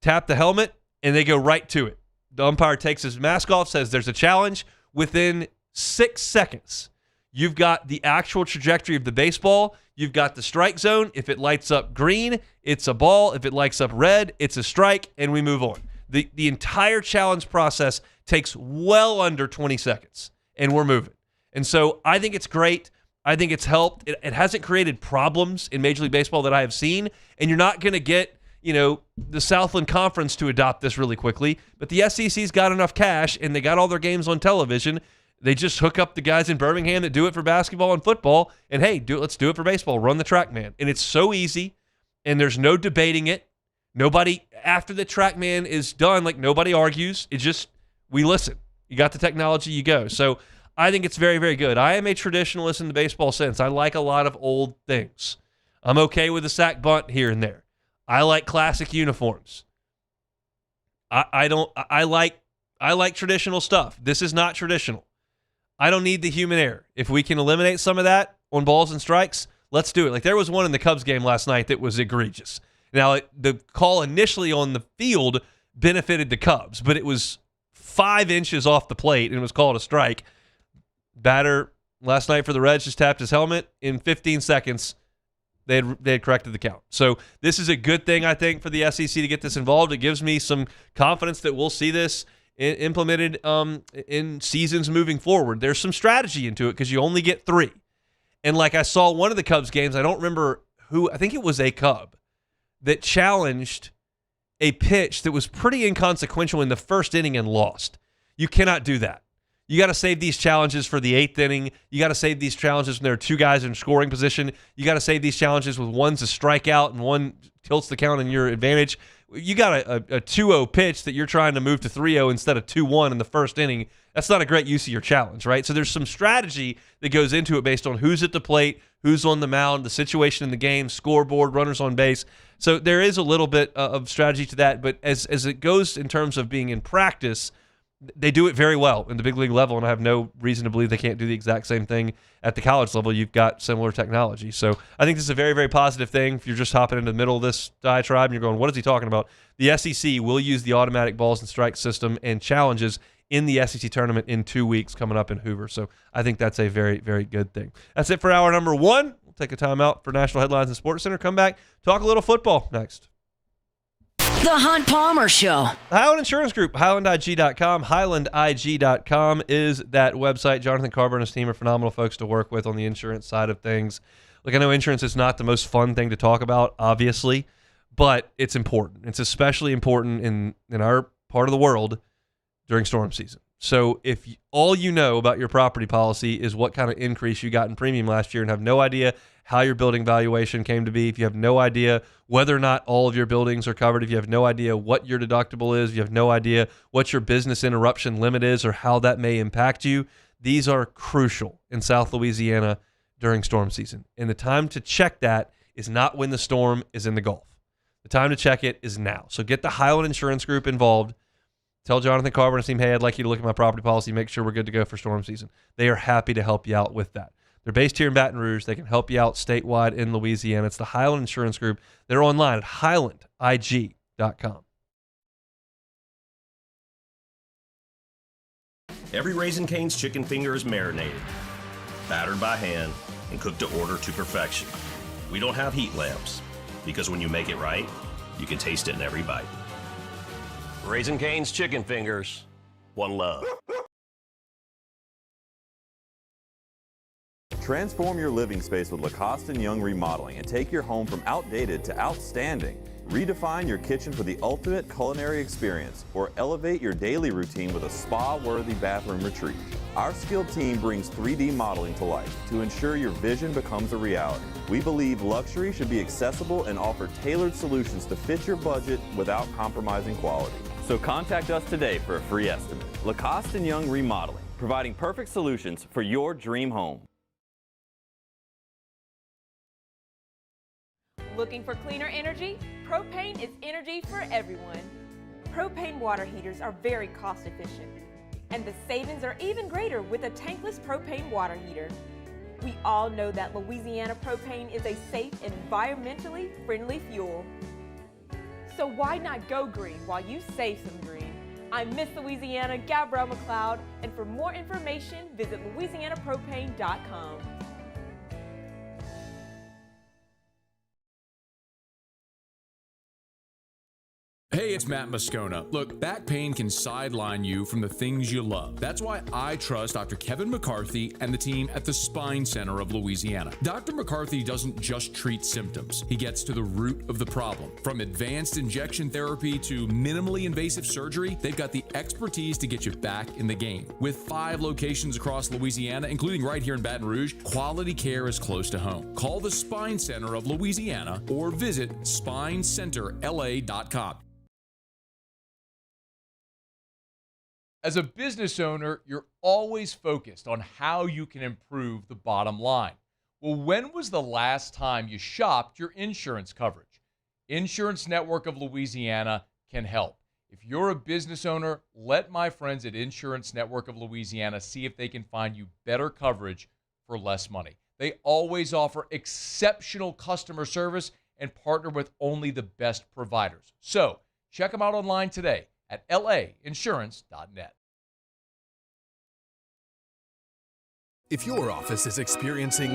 tap the helmet, and they go right to it. The umpire takes his mask off, says there's a challenge. Within 6 seconds, you've got the actual trajectory of the baseball. You've got the strike zone. If it lights up green, it's a ball. If it lights up red, it's a strike, and we move on. The entire challenge process takes well under 20 seconds, and we're moving. And so I think it's great. I think it's helped. It hasn't created problems in Major League Baseball that I have seen, and you're not going to get the Southland Conference to adopt this really quickly, but the SEC's got enough cash, and they got all their games on television. They just hook up the guys in Birmingham that do it for basketball and football, and hey, let's do it for baseball. Run the TrackMan. And it's so easy, and there's no debating it. Nobody, after the TrackMan is done, nobody argues. It's just, we listen. You got the technology, you go. So I think it's very, very good. I am a traditionalist in the baseball sense. I like a lot of old things. I'm okay with a sack bunt here and there. I like classic uniforms. I like traditional stuff. This is not traditional. I don't need the human error. If we can eliminate some of that on balls and strikes, let's do it. There was one in the Cubs game last night that was egregious. Now, the call initially on the field benefited the Cubs, but it was 5 inches off the plate, and it was called a strike. Batter last night for the Reds just tapped his helmet. In 15 seconds, they had corrected the count. So this is a good thing, I think, for the SEC to get this involved. It gives me some confidence that we'll see this implemented in seasons moving forward. There's some strategy into it because you only get 3. And I saw one of the Cubs games, I don't remember who, I think it was a Cub, that challenged a pitch that was pretty inconsequential in the first inning and lost. You cannot do that. You got to save these challenges for the 8th inning. You got to save these challenges when there are two guys in scoring position. You got to save these challenges with one's a strikeout and one tilts the count in your advantage. You got a 2-0 pitch that you're trying to move to 3-0 instead of 2-1 in the first inning. That's not a great use of your challenge, right? So there's some strategy that goes into it based on who's at the plate, who's on the mound, the situation in the game, scoreboard, runners on base. So there is a little bit of strategy to that, but as it goes in terms of being in practice, they do it very well in the big league level, and I have no reason to believe they can't do the exact same thing at the college level. You've got similar technology. So I think this is a very, very positive thing. If you're just hopping into the middle of this diatribe and you're going, what is he talking about? The SEC will use the automatic balls and strikes system and challenges in the SEC tournament in 2 weeks coming up in Hoover. So I think that's a very, very good thing. That's it for hour number 1. We'll take a time out for National Headlines and Sports Center. Come back, talk a little football next. The Hunt Palmer Show. The Highland Insurance Group, HighlandIG.com. HighlandIG.com is that website. Jonathan Carver and his team are phenomenal folks to work with on the insurance side of things. Look, I know insurance is not the most fun thing to talk about, obviously, but it's important. It's especially important in our part of the world during storm season. So if all you know about your property policy is what kind of increase you got in premium last year and have no idea how your building valuation came to be, if you have no idea whether or not all of your buildings are covered, if you have no idea what your deductible is, if you have no idea what your business interruption limit is or how that may impact you, these are crucial in South Louisiana during storm season. And the time to check that is not when the storm is in the Gulf. The time to check it is now. So get the Highland Insurance Group involved. Tell Jonathan Carver and his team, hey, I'd like you to look at my property policy, make sure we're good to go for storm season. They are happy to help you out with that. They're based here in Baton Rouge. They can help you out statewide in Louisiana. It's the Highland Insurance Group. They're online at HighlandIG.com. Every Raising Cane's chicken finger is marinated, battered by hand, and cooked to order to perfection. We don't have heat lamps, because when you make it right, you can taste it in every bite. Raising Cane's chicken fingers, one love. Transform your living space with Lacoste & Young Remodeling and take your home from outdated to outstanding. Redefine your kitchen for the ultimate culinary experience or elevate your daily routine with a spa-worthy bathroom retreat. Our skilled team brings 3D modeling to life to ensure your vision becomes a reality. We believe luxury should be accessible and offer tailored solutions to fit your budget without compromising quality. So contact us today for a free estimate. Lacoste & Young Remodeling, providing perfect solutions for your dream home. Looking for cleaner energy? Propane is energy for everyone. Propane water heaters are very cost efficient, and the savings are even greater with a tankless propane water heater. We all know that Louisiana propane is a safe and environmentally friendly fuel. So why not go green while you save some green? I'm Miss Louisiana, Gabrielle McLeod, and for more information, visit LouisianaPropane.com. Hey, it's Matt Moscona. Look, back pain can sideline you from the things you love. That's why I trust Dr. Kevin McCarthy and the team at the Spine Center of Louisiana. Dr. McCarthy doesn't just treat symptoms. He gets to the root of the problem. From advanced injection therapy to minimally invasive surgery, they've got the expertise to get you back in the game. With 5 locations across Louisiana, including right here in Baton Rouge, quality care is close to home. Call the Spine Center of Louisiana or visit SpineCenterLA.com. As a business owner, you're always focused on how you can improve the bottom line. Well, when was the last time you shopped your insurance coverage? Insurance Network of Louisiana can help. If you're a business owner, let my friends at Insurance Network of Louisiana see if they can find you better coverage for less money. They always offer exceptional customer service and partner with only the best providers. So check them out online today at lainsurance.net. If your office is experiencing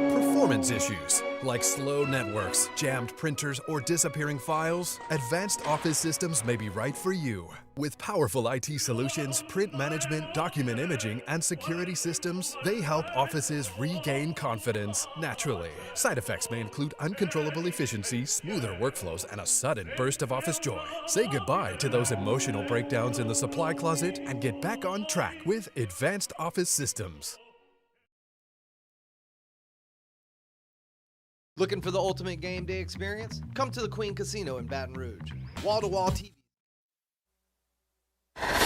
performance performance issues like slow networks, jammed printers, or disappearing files? Advanced Office Systems may be right for you. With powerful IT solutions, print management, document imaging, and security systems, they help offices regain confidence naturally. Side effects may include uncontrollable efficiency, smoother workflows, and a sudden burst of office joy. Say goodbye to those emotional breakdowns in the supply closet and get back on track with Advanced Office Systems. Looking for the ultimate game day experience? Come to the Queen Casino in Baton Rouge. Wall-to-wall TV.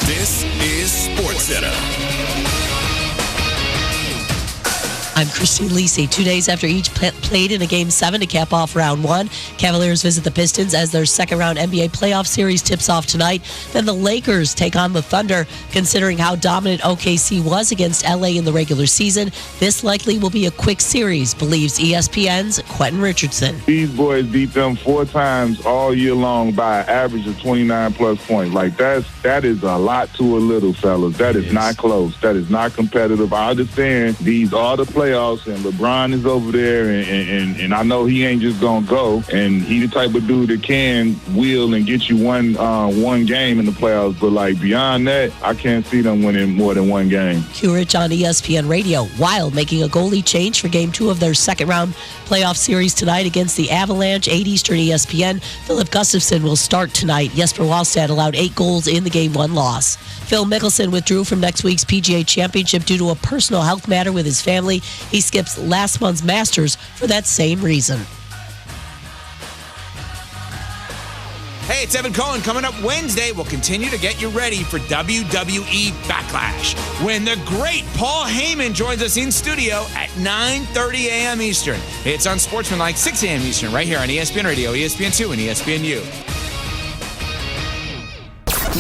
This is SportsCenter. I'm Christine Lisi. 2 days after each played in a Game 7 to cap off Round 1, Cavaliers visit the Pistons as their second-round NBA playoff series tips off tonight. Then the Lakers take on the Thunder. Considering how dominant OKC was against LA in the regular season, this likely will be a quick series, believes ESPN's Quentin Richardson. These boys beat them 4 times all year long by an average of 29-plus points. Like, that is a lot to a little, fellas. That is not close. That is not competitive. I understand these are the playoffs, and LeBron is over there, and I know he ain't just gonna go, and he the type of dude that can wheel and get you one game in the playoffs, but like beyond that, I can't see them winning more than one game. Q Rich on ESPN Radio. Wild making a goalie change for Game 2 of their second-round playoff series tonight against the Avalanche, 8 Eastern ESPN. Philip Gustafson will start tonight. Jesper Wallstad allowed 8 goals in the Game 1 loss. Phil Mickelson withdrew from next week's PGA Championship due to a personal health matter with his family. He skips last month's Masters for that same reason. Hey, it's Evan Cohen. Coming up Wednesday, we'll continue to get you ready for WWE Backlash when the great Paul Heyman joins us in studio at 9:30 a.m. Eastern. It's on Sportsmanlike, 6 a.m. Eastern, right here on ESPN Radio, ESPN2, and ESPNU.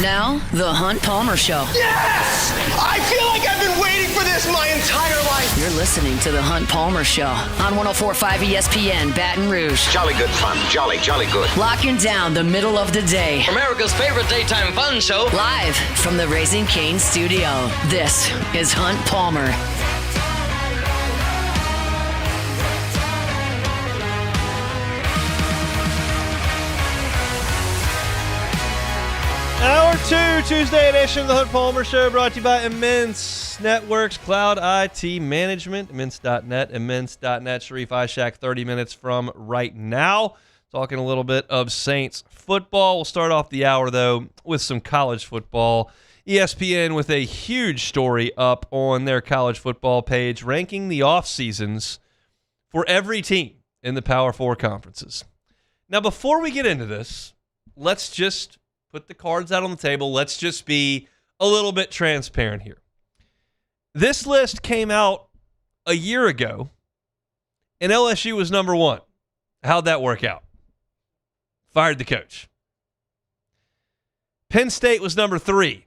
Now, the Hunt Palmer Show. Yes! I feel like I've been waiting for this my entire life. You're listening to the Hunt Palmer Show on 104.5 ESPN Baton Rouge. Jolly good fun. Jolly good. Locking down the middle of the day. America's favorite daytime fun show. Live from the Raising Cane studio. This is Hunt Palmer. Hour 2, Tuesday edition of the Hunt Palmer Show, brought to you by Immense Networks, Cloud IT Management, immense.net, immense.net. Sharif Ishak, 30 minutes from right now. Talking a little bit of Saints football. We'll start off the hour, though, with some college football. ESPN with a huge story up on their college football page, ranking the off seasons for every team in the Power 4 conferences. Now, before we get into this, let's just put the cards out on the table. Let's just be a little bit transparent here. This list came out a year ago, and LSU was number 1. How'd that work out? Fired the coach. Penn State was number 3.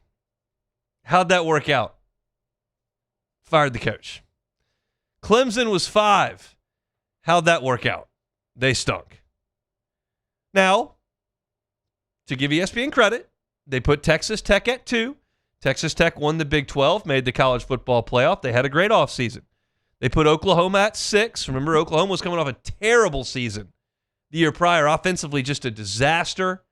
How'd that work out? Fired the coach. Clemson was 5. How'd that work out? They stunk. Now, to give ESPN credit, they put Texas Tech at 2. Texas Tech won the Big 12, made the college football playoff. They had a great offseason. They put Oklahoma at 6. Remember, Oklahoma was coming off a terrible season the year prior, offensively just a disaster.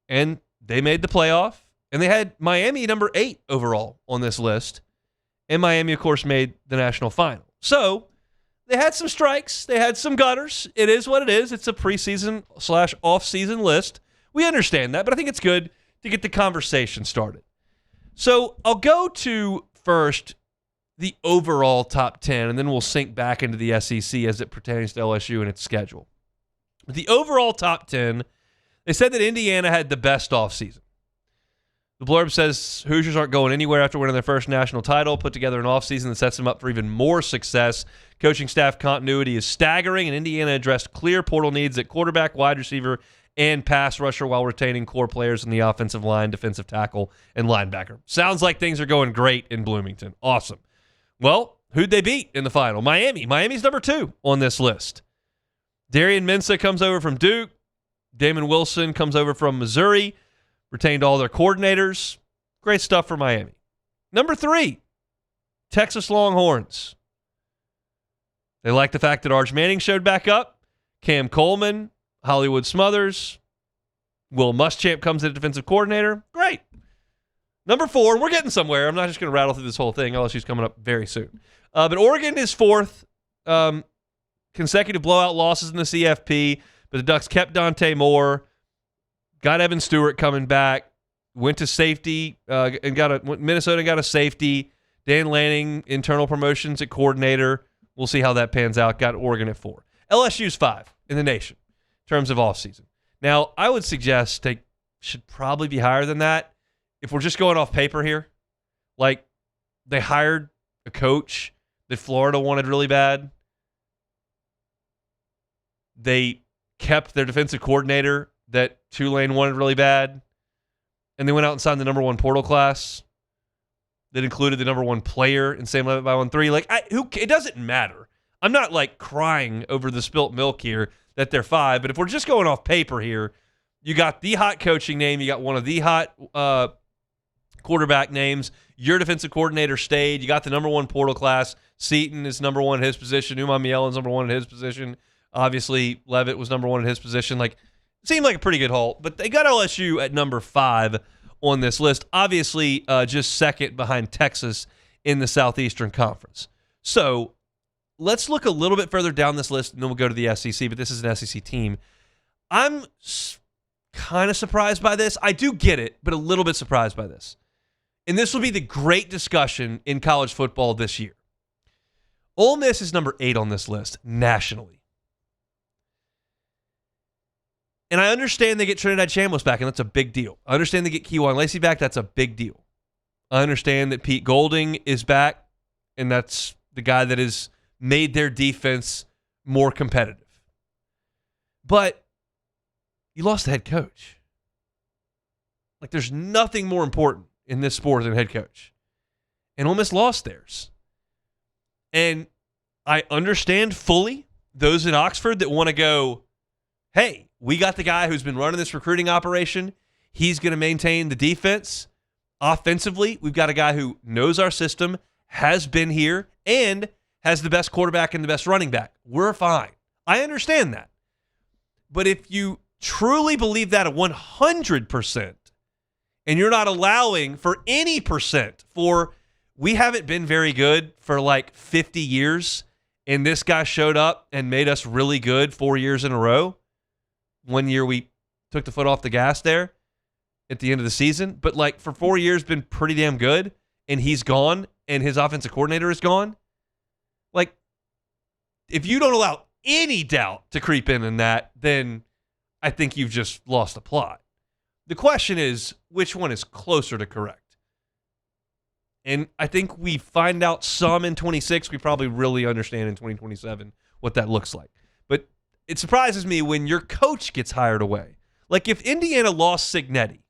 And they made the playoff. And they had Miami number 8 overall on this list. And Miami, of course, made the national final. So they had some strikes. They had some gutters. It is what it is. It's a preseason/off-season list. We understand that, but I think it's good to get the conversation started. So I'll go to first the overall top 10, and then we'll sink back into the SEC as it pertains to LSU and its schedule. The overall top 10, they said that Indiana had the best offseason. The blurb says Hoosiers aren't going anywhere after winning their first national title, put together an offseason that sets them up for even more success. Coaching staff continuity is staggering, and Indiana addressed clear portal needs at quarterback, wide receiver, and pass rusher while retaining core players in the offensive line, defensive tackle, and linebacker. Sounds like things are going great in Bloomington. Awesome. Well, who'd they beat in the final? Miami. Miami's number 2 on this list. Darian Mensah comes over from Duke. Damon Wilson comes over from Missouri. Retained all their coordinators. Great stuff for Miami. Number 3, Texas Longhorns. They like the fact that Arch Manning showed back up. Cam Coleman, Hollywood Smothers, Will Muschamp comes in defensive coordinator. Great. Number 4, we're getting somewhere. I'm not just going to rattle through this whole thing. LSU's coming up very soon. But Oregon is 4th. Consecutive blowout losses in the CFP. But the Ducks kept Dante Moore. Got Evan Stewart coming back. Went to safety and Minnesota got a safety. Dan Lanning, internal promotions at coordinator. We'll see how that pans out. Got Oregon at 4. LSU's 5 in the nation in terms of offseason. Now, I would suggest they should probably be higher than that. If we're just going off paper here, like they hired a coach that Florida wanted really bad. They kept their defensive coordinator that Tulane wanted really bad. And they went out and signed the number 1 portal class that included the number 1 player in Sam Levitt by 1-3. Like, it doesn't matter. I'm not like crying over the spilt milk here that they're 5, but if we're just going off paper here, you got the hot coaching name, you got one of the hot quarterback names, your defensive coordinator stayed, you got the number 1 portal class, Seton is number 1 in his position, Umar Mielen's number 1 in his position, obviously Levitt was number 1 in his position. Like, seemed like a pretty good haul, but they got LSU at number 5 on this list, obviously just second behind Texas in the Southeastern Conference. So let's look a little bit further down this list, and then we'll go to the SEC, but this is an SEC team. I'm kind of surprised by this. I do get it, but a little bit surprised by this. And this will be the great discussion in college football this year. Ole Miss is number 8 on this list nationally. And I understand they get Trinidad Chambliss back, and that's a big deal. I understand they get Kejuan Lacey back. That's a big deal. I understand that Pete Golding is back, and that's the guy that has made their defense more competitive. But you lost the head coach. Like, there's nothing more important in this sport than head coach. And Ole Miss lost theirs. And I understand fully those in Oxford that want to go, hey, we got the guy who's been running this recruiting operation. He's going to maintain the defense. Offensively, we've got a guy who knows our system, has been here, and has the best quarterback and the best running back. We're fine. I understand that. But if you truly believe that at 100%, and you're not allowing for any percent for we haven't been very good for like 50 years, and this guy showed up and made us really good 4 years in a row. 1 year we took the foot off the gas there at the end of the season, but like for 4 years been pretty damn good, and he's gone, and his offensive coordinator is gone. Like, if you don't allow any doubt to creep in that, then I think you've just lost the plot. The question is, which one is closer to correct? And I think we find out some in 26. We probably really understand in 2027 what that looks like. But it surprises me when your coach gets hired away. Like, if Indiana lost Cignetti,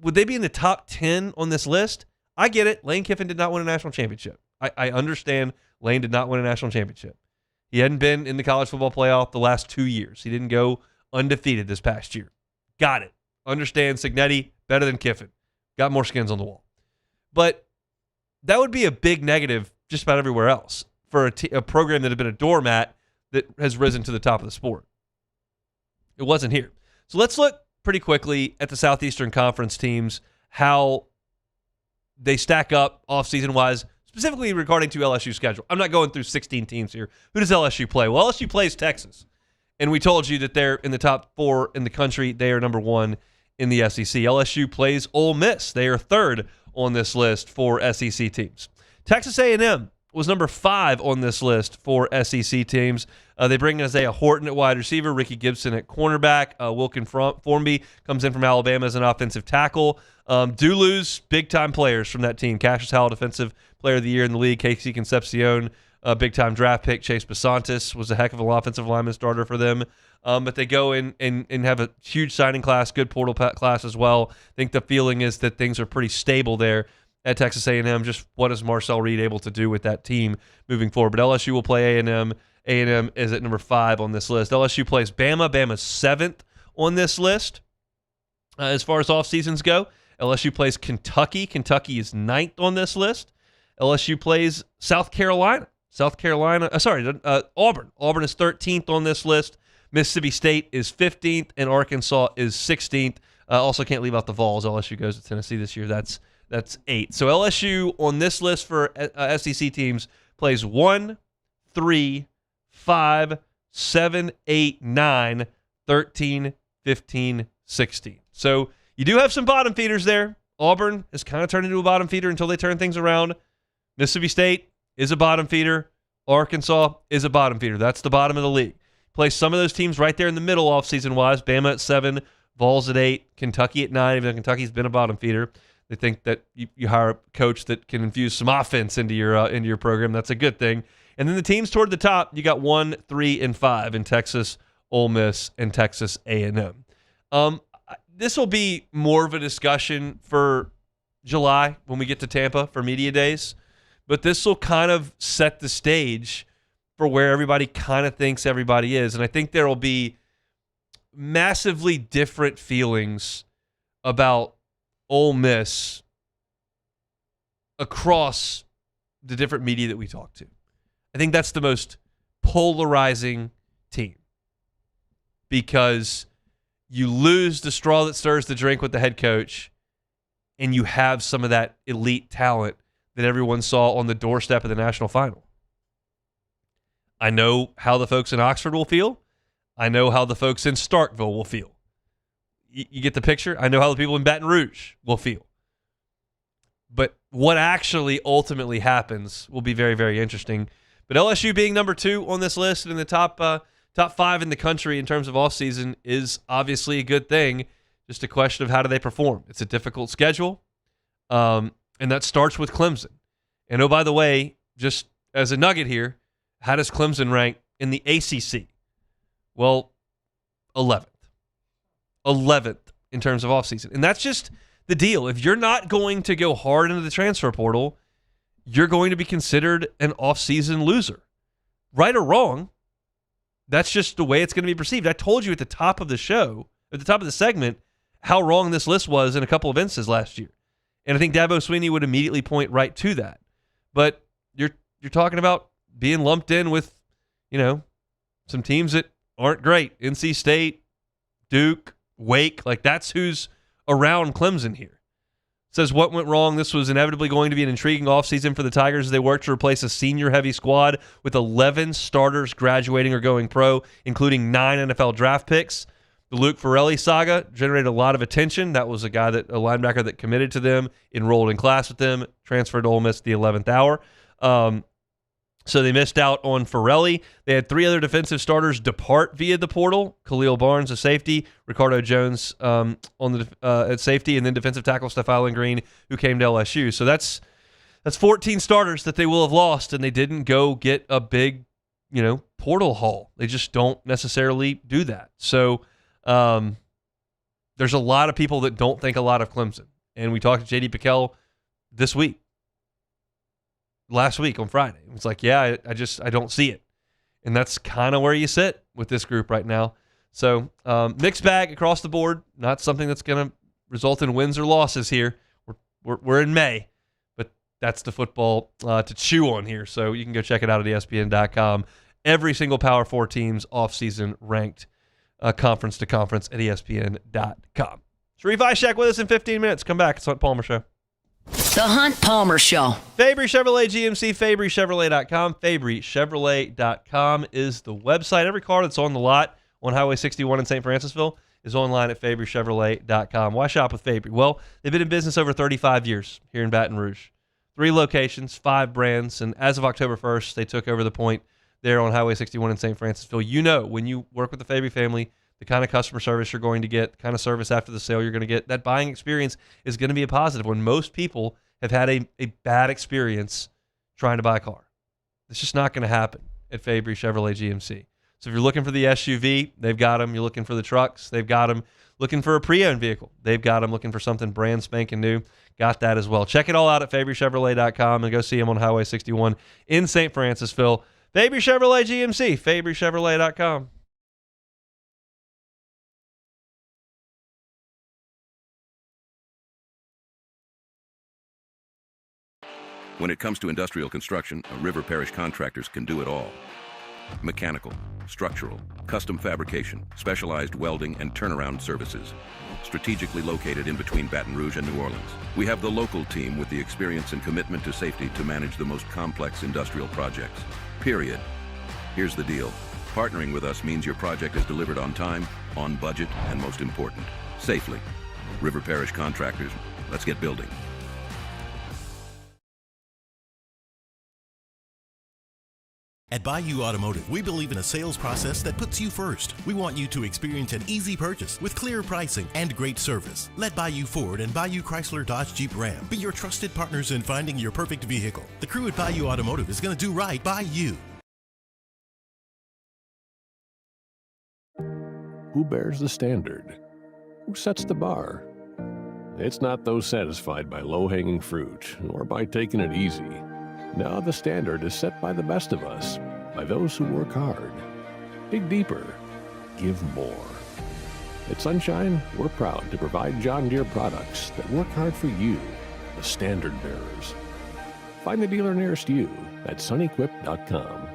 would they be in the top 10 on this list? I get it. Lane Kiffin did not win a national championship. I understand Lane did not win a national championship. He hadn't been in the college football playoff the last 2 years. He didn't go undefeated this past year. Got it. Understand Cignetti better than Kiffin. Got more skins on the wall. But that would be a big negative just about everywhere else for a program that had been a doormat that has risen to the top of the sport. It wasn't here. So let's look pretty quickly at the Southeastern Conference teams, how they stack up offseason-wise, specifically regarding to LSU's schedule. I'm not going through 16 teams here. Who does LSU play? Well, LSU plays Texas. And we told you that they're in the top 4 in the country. They are number 1 in the SEC. LSU plays Ole Miss. They are 3rd on this list for SEC teams. Texas A&M was number 5 on this list for SEC teams. They bring in Isaiah Horton at wide receiver, Ricky Gibson at cornerback. Wilkin Formby comes in from Alabama as an offensive tackle. Do lose big-time players from that team. Cassius Howell, Defensive Player of the Year in the league. Casey Concepcion, big-time draft pick. Chase Basantis was a heck of an offensive lineman starter for them. But they go in and have a huge signing class, good portal class as well. I think the feeling is that things are pretty stable there at Texas A&M. Just what is Marcel Reed able to do with that team moving forward? But LSU will play A&M. A&M is at number 5 on this list. LSU plays Bama. Bama's 7th on this list as far as off seasons go. LSU plays Kentucky. Kentucky is 9th on this list. LSU plays South Carolina. South Carolina, Auburn. Auburn is 13th on this list. Mississippi State is 15th, and Arkansas is 16th. Also can't leave out the Vols. LSU goes to Tennessee this year. That's 8. So LSU on this list for SEC teams plays 1, 3, 5, 7, 8, 9, 13, 15, 16. So you do have some bottom feeders there. Auburn has kind of turned into a bottom feeder until they turn things around. Mississippi State is a bottom feeder. Arkansas is a bottom feeder. That's the bottom of the league. Play some of those teams right there in the middle offseason-wise. Bama at 7, Vols at 8, Kentucky at 9, even though Kentucky's been a bottom feeder. They think that you hire a coach that can infuse some offense into your program. That's a good thing. And then the teams toward the top, you got 1, 3, and 5 in Texas, Ole Miss, and Texas A&M. This will be more of a discussion for July when we get to Tampa for media days, but this will kind of set the stage for where everybody kind of thinks everybody is. And I think there will be massively different feelings about Ole Miss across the different media that we talk to. I think that's the most polarizing team because you lose the straw that stirs the drink with the head coach, and you have some of that elite talent that everyone saw on the doorstep of the national final. I know how the folks in Oxford will feel. I know how the folks in Starkville will feel. You get the picture? I know how the people in Baton Rouge will feel. But what actually ultimately happens will be very, very interesting. But LSU being number 2 on this list and in the top 5 in the country in terms of offseason is obviously a good thing. Just a question of how do they perform. It's a difficult schedule, and that starts with Clemson. And oh, by the way, just as a nugget here, how does Clemson rank in the ACC? Well, 11th. 11th in terms of offseason. And that's just the deal. If you're not going to go hard into the transfer portal, you're going to be considered an offseason loser. Right or wrong, that's just the way it's going to be perceived. I told you at the top of the show, at the top of the segment, how wrong this list was in a couple of instances last year. And I think Dabo Swinney would immediately point right to that. But you're talking about being lumped in with, some teams that aren't great. NC State, Duke, Wake, that's who's around Clemson here. Says what went wrong? This was inevitably going to be an intriguing offseason for the Tigers as they worked to replace a senior-heavy squad with 11 starters graduating or going pro, including 9 NFL draft picks. The Luke Farrelly saga generated a lot of attention. That was a linebacker that committed to them, enrolled in class with them, transferred to Ole Miss at the 11th hour. So they missed out on Farrelly. They had 3 other defensive starters depart via the portal. Khalil Barnes, a safety, Ricardo Jones at safety, and then defensive tackle Steph Green, who came to LSU. So that's 14 starters that they will have lost, and they didn't go get a big, portal haul. They just don't necessarily do that. So there's a lot of people that don't think a lot of Clemson. And we talked to J.D. Pickell last week on Friday. It's like, yeah, I don't see it. And that's kind of where you sit with this group right now. So mixed bag across the board, not something that's going to result in wins or losses here. We're in May, but that's the football to chew on here. So you can go check it out at ESPN.com. Every single Power 4 team's offseason ranked conference to conference at ESPN.com. Sharif Ishak with us in 15 minutes. Come back. It's the Hunt Palmer Show. The Hunt Palmer Show. Fabry Chevrolet GMC, FabryChevrolet.com. FabryChevrolet.com is the website. Every car that's on the lot on Highway 61 in St. Francisville is online at FabryChevrolet.com. Why shop with Fabry? Well, they've been in business over 35 years here in Baton Rouge. 3 locations, 5 brands, and as of October 1st, they took over the point there on Highway 61 in St. Francisville. When you work with the Fabry family, the kind of customer service you're going to get, the kind of service after the sale you're going to get, that buying experience is going to be a positive when most people have had a bad experience trying to buy a car. It's just not going to happen at Fabry Chevrolet GMC. So if you're looking for the SUV, they've got them. You're looking for the trucks, they've got them. Looking for a pre-owned vehicle, they've got them. Looking for something brand spanking new, got that as well. Check it all out at FabryChevrolet.com and go see them on Highway 61 in St. Francisville. Fabry Chevrolet GMC, FabryChevrolet.com. When it comes to industrial construction, River Parish Contractors can do it all. Mechanical, structural, custom fabrication, specialized welding, and turnaround services. Strategically located in between Baton Rouge and New Orleans, we have the local team with the experience and commitment to safety to manage the most complex industrial projects. Period. Here's the deal. Partnering with us means your project is delivered on time, on budget, and most important, safely. River Parish Contractors, let's get building. At Bayou Automotive, we believe in a sales process that puts you first. We want you to experience an easy purchase with clear pricing and great service. Let Bayou Ford and Bayou Chrysler Dodge Jeep Ram be your trusted partners in finding your perfect vehicle. The crew at Bayou Automotive is going to do right by you. Who bears the standard? Who sets the bar? It's not those satisfied by low-hanging fruit or by taking it easy. Now the standard is set by the best of us, by those who work hard. Dig deeper. Give more. At Sunshine, we're proud to provide John Deere products that work hard for you, the standard bearers. Find the dealer nearest you at sunequip.com.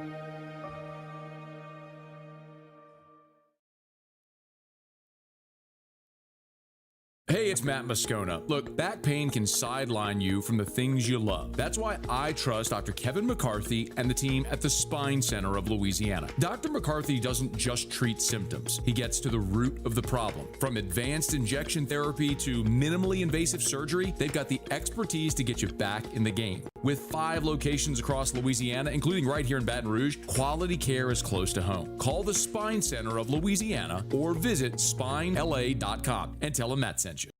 Hey, it's Matt Moscona. Look, back pain can sideline you from the things you love. That's why I trust Dr. Kevin McCarthy and the team at the Spine Center of Louisiana. Dr. McCarthy doesn't just treat symptoms. He gets to the root of the problem. From advanced injection therapy to minimally invasive surgery, they've got the expertise to get you back in the game. With 5 locations across Louisiana, including right here in Baton Rouge, quality care is close to home. Call the Spine Center of Louisiana or visit spinela.com and tell them Matt sent you.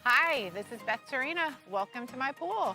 Hi, this is Beth Serena. Welcome to my pool.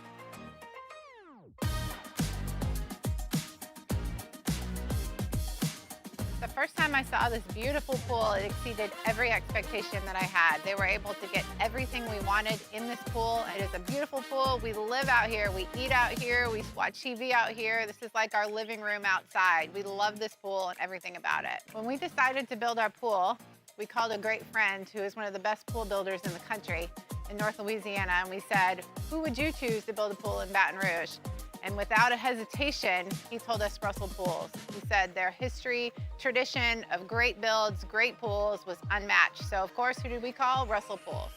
The first time I saw this beautiful pool, it exceeded every expectation that I had. They were able to get everything we wanted in this pool. It is a beautiful pool. We live out here, we eat out here, we watch TV out here. This is like our living room outside. We love this pool and everything about it. When we decided to build our pool, we called a great friend who is one of the best pool builders in the country in North Louisiana, and we said, who would you choose to build a pool in Baton Rouge? And without a hesitation, he told us Russell Pools. He said their history, tradition of great builds, great pools was unmatched. So of course, who did we call? Russell Pools.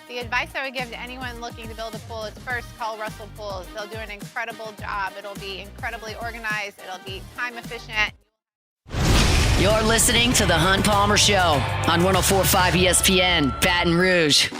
The advice I would give to anyone looking to build a pool is first call Russell Pools. They'll do an incredible job. It'll be incredibly organized. It'll be time efficient. You're listening to The Hunt Palmer Show on 104.5 ESPN, Baton Rouge.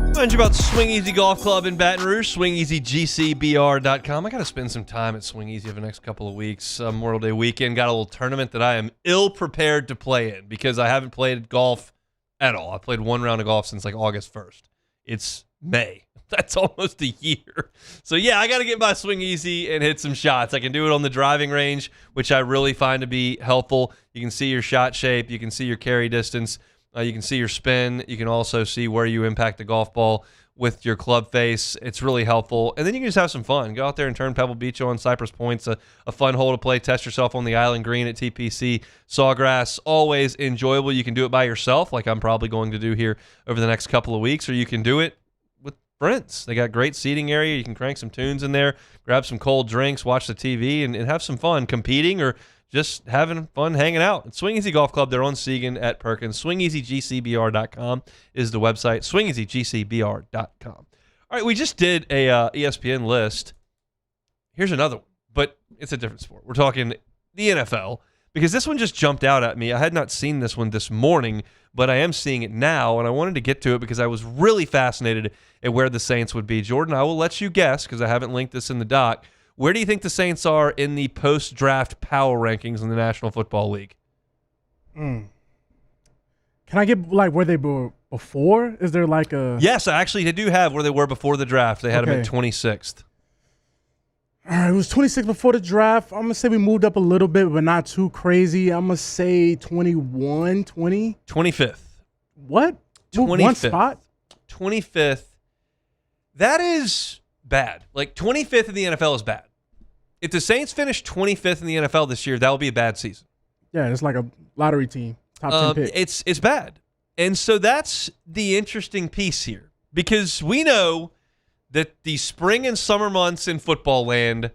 Remind you about Swing Easy Golf Club in Baton Rouge, swingeasygcbr.com. I got to spend some time at Swing Easy over the next couple of weeks. Memorial Day weekend, got a little tournament that I am ill prepared to play in because I haven't played golf at all. I played one round of golf since like August 1st. It's May. That's almost a year. So yeah, I got to get by Swing Easy and hit some shots. I can do it on the driving range, which I really find to be helpful. You can see your shot shape. You can see your carry distance. You can see your spin. You can also see where you impact the golf ball with your club face. It's really helpful. And then you can just have some fun. Go out there and turn Pebble Beach on. Cypress Point's a fun hole to play. Test yourself on the island green at TPC. Sawgrass, always enjoyable. You can do it by yourself, like I'm probably going to do here over the next couple of weeks, or you can do it with friends. They got great seating area. You can crank some tunes in there, grab some cold drinks, watch the TV, and have some fun competing or just having fun hanging out. It's Swing Easy Golf Club. They're on Segan at Perkins. SwingEasyGCBR.com is the website. SwingEasyGCBR.com. All right, we just did a ESPN list. Here's another one, but it's a different sport. We're talking the NFL because this one just jumped out at me. I had not seen this one this morning, but I am seeing it now, and I wanted to get to it because I was really fascinated at where the Saints would be. Jordan, I will let you guess because I haven't linked this in the doc. Where do you think the Saints are in the post-draft power rankings in the National Football League? Can I get like where they were before? Is there like a... Yes, actually, they do have where they were before the draft. They had them at 26th. All right, it was 26 before the draft. I'm going to say we moved up a little bit, but not too crazy. I'm going to say 21, 20. 25th What? 25th. One spot? 25th. That is bad. Like 25th in the NFL is bad. If the Saints finish 25th in the NFL this year, that will be a bad season. Yeah, it's like a lottery team. Top 10 pick. It's bad. And so that's the interesting piece here. Because we know that the spring and summer months in football land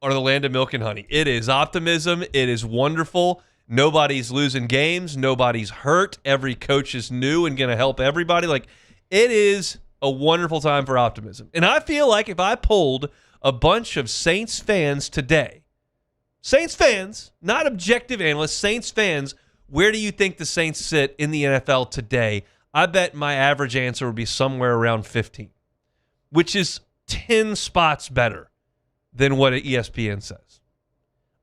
are the land of milk and honey. It is optimism. It is wonderful. Nobody's losing games. Nobody's hurt. Every coach is new and going to help everybody. Like, it is a wonderful time for optimism. And I feel like if I polled a bunch of Saints fans today, Saints fans, not objective analysts, Saints fans, where do you think the Saints sit in the NFL today? I bet my average answer would be somewhere around 15, which is 10 spots better than what ESPN says.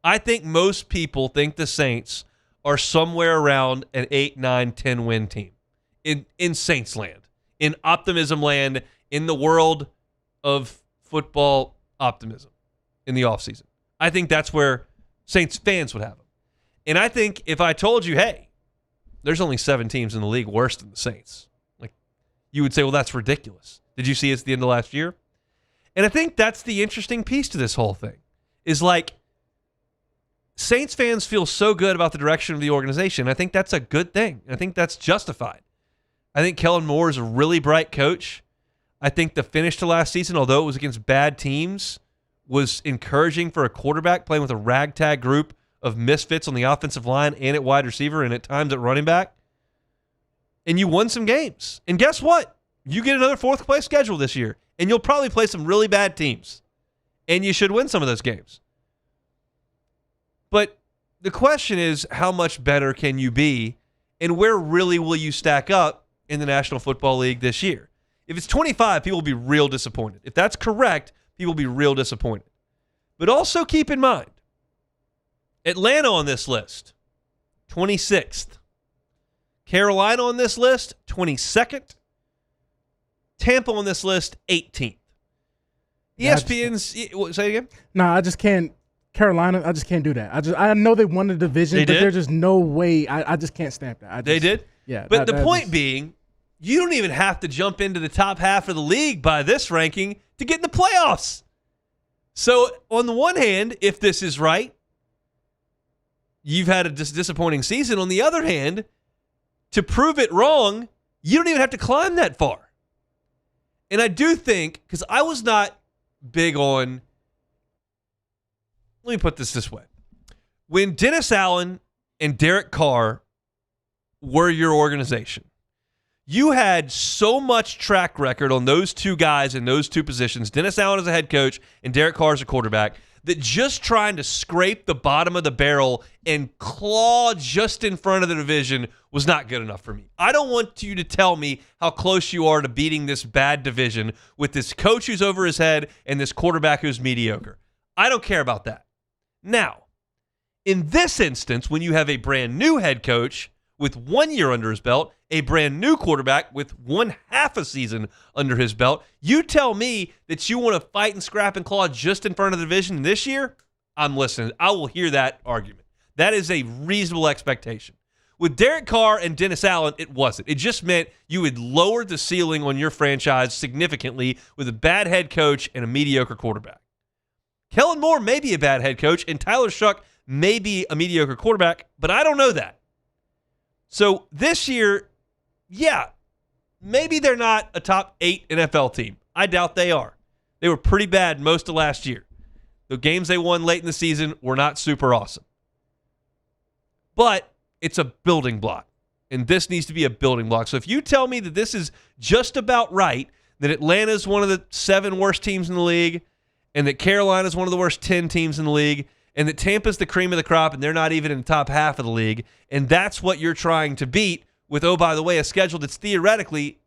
I think most people think the Saints are somewhere around an 8, 9, 10 win team in Saints land, in optimism land, in the world of football optimism in the offseason. I think that's where Saints fans would have them. And I think if I told you, hey, there's only 7 teams in the league worse than the Saints, like, you would say, well, that's ridiculous. Did you see us at the end of last year? And I think that's the interesting piece to this whole thing, is like, Saints fans feel so good about the direction of the organization. I think that's a good thing. I think that's justified. I think Kellen Moore is a really bright coach. I think the finish to last season, although it was against bad teams, was encouraging for a quarterback playing with a ragtag group of misfits on the offensive line and at wide receiver and at times at running back. And you won some games. And guess what? You get another fourth place schedule this year, and you'll probably play some really bad teams. And you should win some of those games. But the question is, how much better can you be, and where really will you stack up in the National Football League this year? If it's 25, people will be real disappointed. If that's correct, people will be real disappointed. But also keep in mind, Atlanta on this list, 26th. Carolina on this list, 22nd. Tampa on this list, 18th. ESPN's, say it again? No, I just can't. Carolina, I just can't do that. I know they won the division, but there's just no way. I just can't stamp that. They did? Yeah. But the point being, you don't even have to jump into the top half of the league by this ranking to get in the playoffs. So on the one hand, if this is right, you've had a disappointing season. On the other hand, to prove it wrong, you don't even have to climb that far. And I do think, because I was not big on, let me put this way. When Dennis Allen and Derek Carr were your organization, you had so much track record on those two guys in those two positions, Dennis Allen as a head coach and Derek Carr as a quarterback, that just trying to scrape the bottom of the barrel and claw just in front of the division was not good enough for me. I don't want you to tell me how close you are to beating this bad division with this coach who's over his head and this quarterback who's mediocre. I don't care about that. Now, in this instance, when you have a brand new head coach with 1 year under his belt, a brand new quarterback with 1/2 a season under his belt, you tell me that you want to fight and scrap and claw just in front of the division this year, I'm listening. I will hear that argument. That is a reasonable expectation. With Derek Carr and Dennis Allen, it wasn't. It just meant you had lowered the ceiling on your franchise significantly with a bad head coach and a mediocre quarterback. Kellen Moore may be a bad head coach, and Tyler Shuck may be a mediocre quarterback, but I don't know that. So this year, yeah, maybe they're not a top 8 NFL team. I doubt they are. They were pretty bad most of last year. The games they won late in the season were not super awesome. But it's a building block, and this needs to be a building block. So if you tell me that this is just about right, that Atlanta's one of the 7 worst teams in the league, and that Carolina's one of the worst 10 teams in the league, and that Tampa's the cream of the crop, and they're not even in the top half of the league, and that's what you're trying to beat with, oh, by the way, a schedule that's theoretically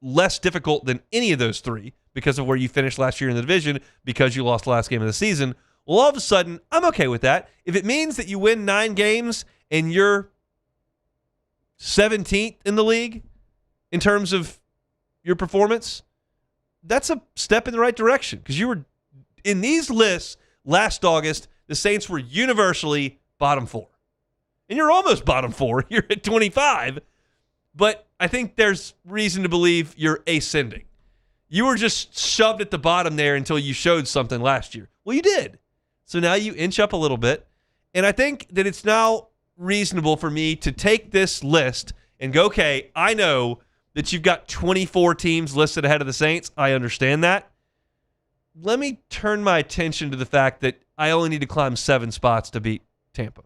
less difficult than any of those 3 because of where you finished last year in the division because you lost the last game of the season, well, all of a sudden, I'm okay with that. If it means that you win 9 games and you're 17th in the league in terms of your performance, that's a step in the right direction because you were in these lists last August, the Saints were universally bottom 4. And you're almost bottom 4. You're at 25. but I think there's reason to believe you're ascending. You were just shoved at the bottom there until you showed something last year. Well, you did. So now you inch up a little bit. And I think that it's now reasonable for me to take this list and go, okay, I know that you've got 24 teams listed ahead of the Saints. I understand that. Let me turn my attention to the fact that I only need to climb 7 spots to beat Tampa,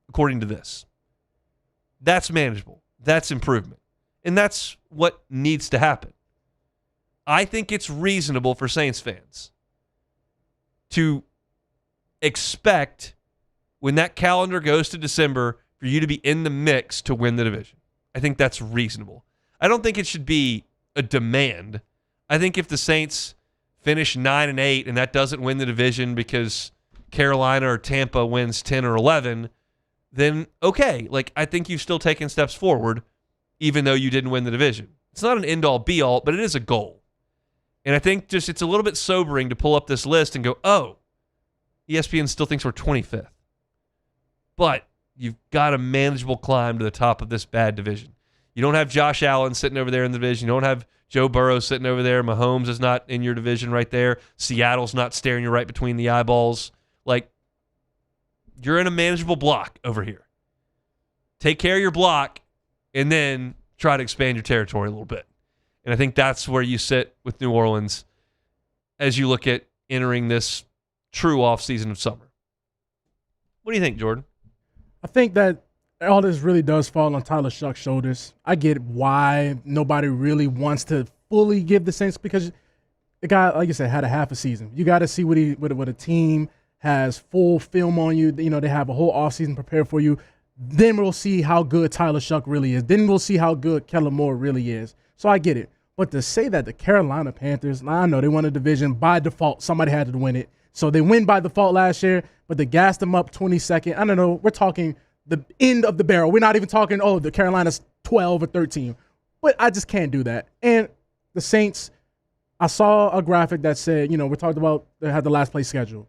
according to this. That's manageable. That's improvement. And that's what needs to happen. I think it's reasonable for Saints fans to expect when that calendar goes to December for you to be in the mix to win the division. I think that's reasonable. I don't think it should be a demand. I think if the Saints finish 9-8 and that doesn't win the division because Carolina or Tampa wins 10 or 11, then okay. Like, I think you've still taken steps forward even though you didn't win the division. It's not an end-all, be-all, but it is a goal. And I think just it's a little bit sobering to pull up this list and go, oh, ESPN still thinks we're 25th. But you've got a manageable climb to the top of this bad division. You don't have Josh Allen sitting over there in the division. You don't have Joe Burrow sitting over there. Mahomes is not in your division right there. Seattle's not staring you right between the eyeballs. Like, you're in a manageable block over here. Take care of your block and then try to expand your territory a little bit. And I think that's where you sit with New Orleans as you look at entering this true offseason of summer. What do you think, Jordan? I think that all this really does fall on Tyler Shuck's shoulders. I get why nobody really wants to fully give the Saints, because the guy, like you said, had a half a season. You got to see what a team has full film on you. You know, they have a whole offseason prepared for you. Then we'll see how good Tyler Shuck really is. Then we'll see how good Kellen Moore really is. So I get it. But to say that the Carolina Panthers, I know they won a division by default. Somebody had to win it. So they win by default last year, but they gassed them up 22nd. I don't know. We're talking the end of the barrel. We're not even talking, the Carolina's 12 or 13. But I just can't do that. And the Saints, I saw a graphic that said, we talked about they had the last place schedule.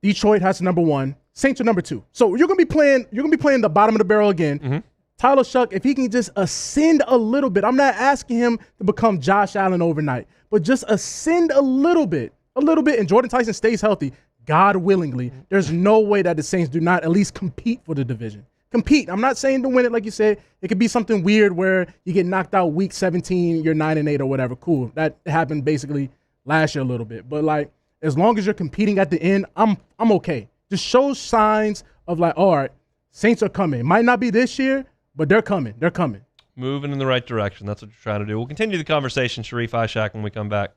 Detroit has number 1. Saints are number 2. So you're gonna be playing the bottom of the barrel again. Mm-hmm. Tyler Shuck, if he can just ascend a little bit, I'm not asking him to become Josh Allen overnight, but just ascend a little bit, and Jordan Tyson stays healthy, God willingly, there's no way that the Saints do not at least compete for the division. Compete. I'm not saying to win it, like you said. It could be something weird where you get knocked out week 17, you're 9-8 or whatever. Cool. That happened basically last year a little bit. But like, as long as you're competing at the end, I'm okay. Just show signs of like, all right, Saints are coming. It might not be this year, but they're coming. They're coming. Moving in the right direction. That's what you're trying to do. We'll continue the conversation, Sharif Ishak, when we come back.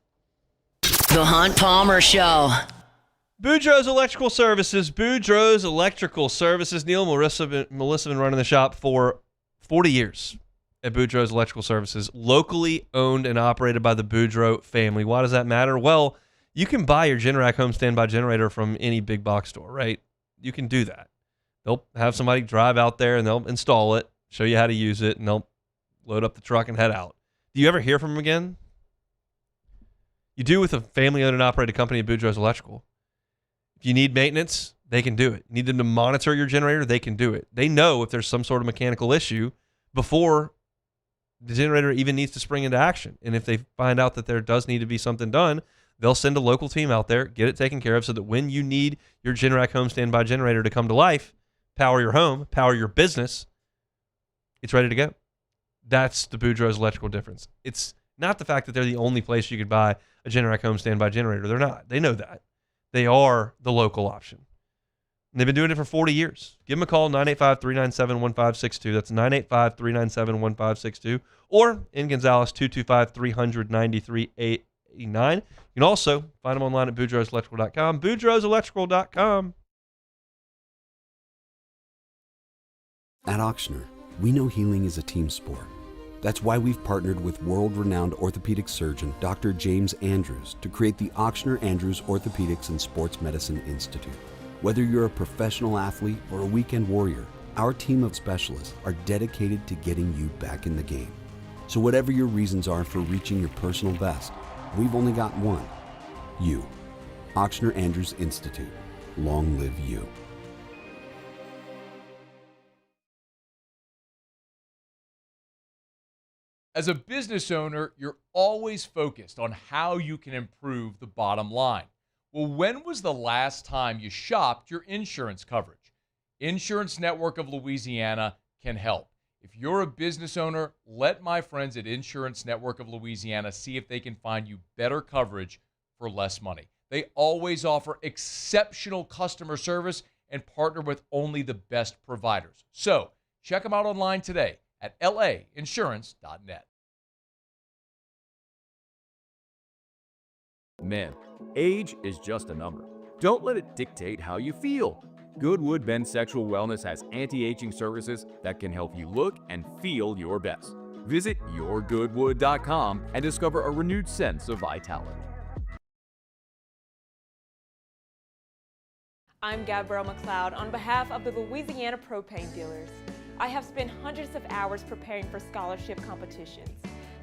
The Hunt Palmer Show. Boudreaux's Electrical Services. Boudreaux's Electrical Services. Neil, Melissa been running the shop for 40 years at Boudreaux's Electrical Services. Locally owned and operated by the Boudreaux family. Why does that matter? Well, you can buy your Generac home standby generator from any big box store, right? You can do that. They'll have somebody drive out there and they'll install it, show you how to use it, and they'll load up the truck and head out. Do you ever hear from them again? You do with a family-owned and operated company at Boudreaux's Electrical. If you need maintenance, they can do it. You need them to monitor your generator, they can do it. They know if there's some sort of mechanical issue before the generator even needs to spring into action. And if they find out that there does need to be something done, they'll send a local team out there, get it taken care of, so that when you need your Generac home standby generator to come to life, power your home, power your business, it's ready to go. That's the Boudreaux's Electrical difference. It's not the fact that they're the only place you could buy a Generac home standby generator. They're not. They know that. They are the local option. And they've been doing it for 40 years. Give them a call, 985-397-1562. That's 985-397-1562. Or in Gonzales, 225-300-9389. You can also find them online at boudreauxelectrical.com. boudreauxelectrical.com. At Auctioner, we know healing is a team sport. That's why we've partnered with world-renowned orthopedic surgeon Dr. James Andrews to create the Auctioner Andrews Orthopedics and Sports Medicine Institute. Whether you're a professional athlete or a weekend warrior, our team of specialists are dedicated to getting you back in the game. So whatever your reasons are for reaching your personal best, we've only got one. You. Auctioner Andrews Institute. Long live you. As a business owner, you're always focused on how you can improve the bottom line. Well, when was the last time you shopped your insurance coverage? Insurance Network of Louisiana can help. If you're a business owner, let my friends at Insurance Network of Louisiana see if they can find you better coverage for less money. They always offer exceptional customer service and partner with only the best providers. So check them out online today at lainsurance.net. Man, age is just a number. Don't let it dictate how you feel. Goodwood Men's Sexual Wellness has anti-aging services that can help you look and feel your best. Visit yourgoodwood.com and discover a renewed sense of vitality. I'm Gabrielle McLeod on behalf of the Louisiana Propane Dealers. I have spent hundreds of hours preparing for scholarship competitions.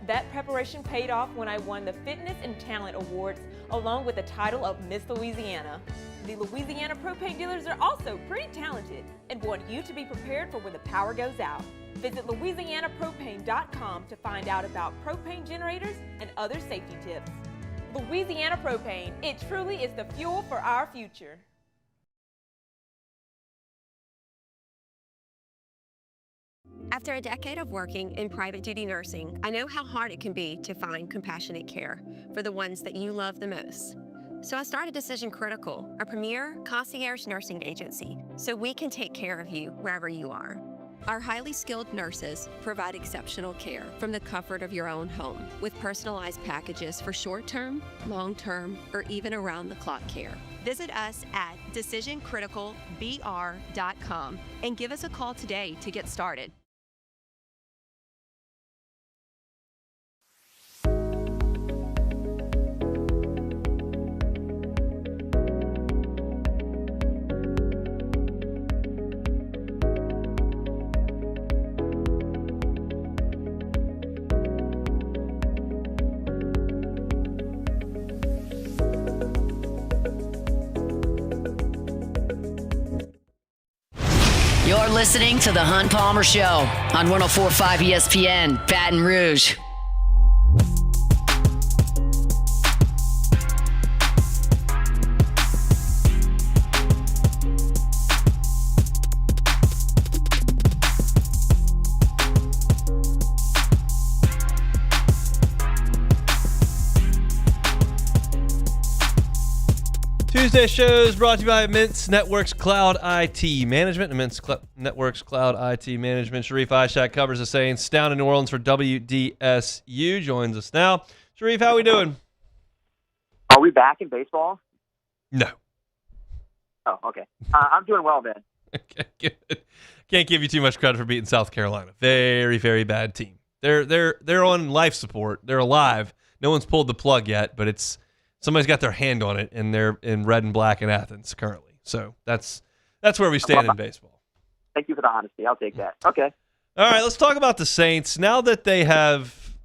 That preparation paid off when I won the Fitness and Talent Awards along with the title of Miss Louisiana. The Louisiana Propane Dealers are also pretty talented and want you to be prepared for when the power goes out. Visit louisianapropane.com to find out about propane generators and other safety tips. Louisiana Propane, it truly is the fuel for our future. After a decade of working in private duty nursing, I know how hard it can be to find compassionate care for the ones that you love the most. So I started Decision Critical, a premier concierge nursing agency, so we can take care of you wherever you are. Our highly skilled nurses provide exceptional care from the comfort of your own home with personalized packages for short-term, long-term, or even around-the-clock care. Visit us at decisioncriticalbr.com and give us a call today to get started. You're listening to The Hunt Palmer Show on 104.5 ESPN, Baton Rouge. Tuesday shows brought to you by Mintz Networks Cloud IT Management. Mintz Networks Cloud IT Management. Sharif Ishak covers the Saints down in New Orleans for WDSU. Joins us now. Sharif, how are we doing? Are we back in baseball? No. Oh, okay. I'm doing well, Ben. Okay, good. Can't give you too much credit for beating South Carolina. Very, very bad team. They're on life support. They're alive. No one's pulled the plug yet, but somebody's got their hand on it, and they're in red and black in Athens currently. So that's where we stand in baseball. Thank you for the honesty. I'll take that. Okay. All right, let's talk about the Saints. Now that they have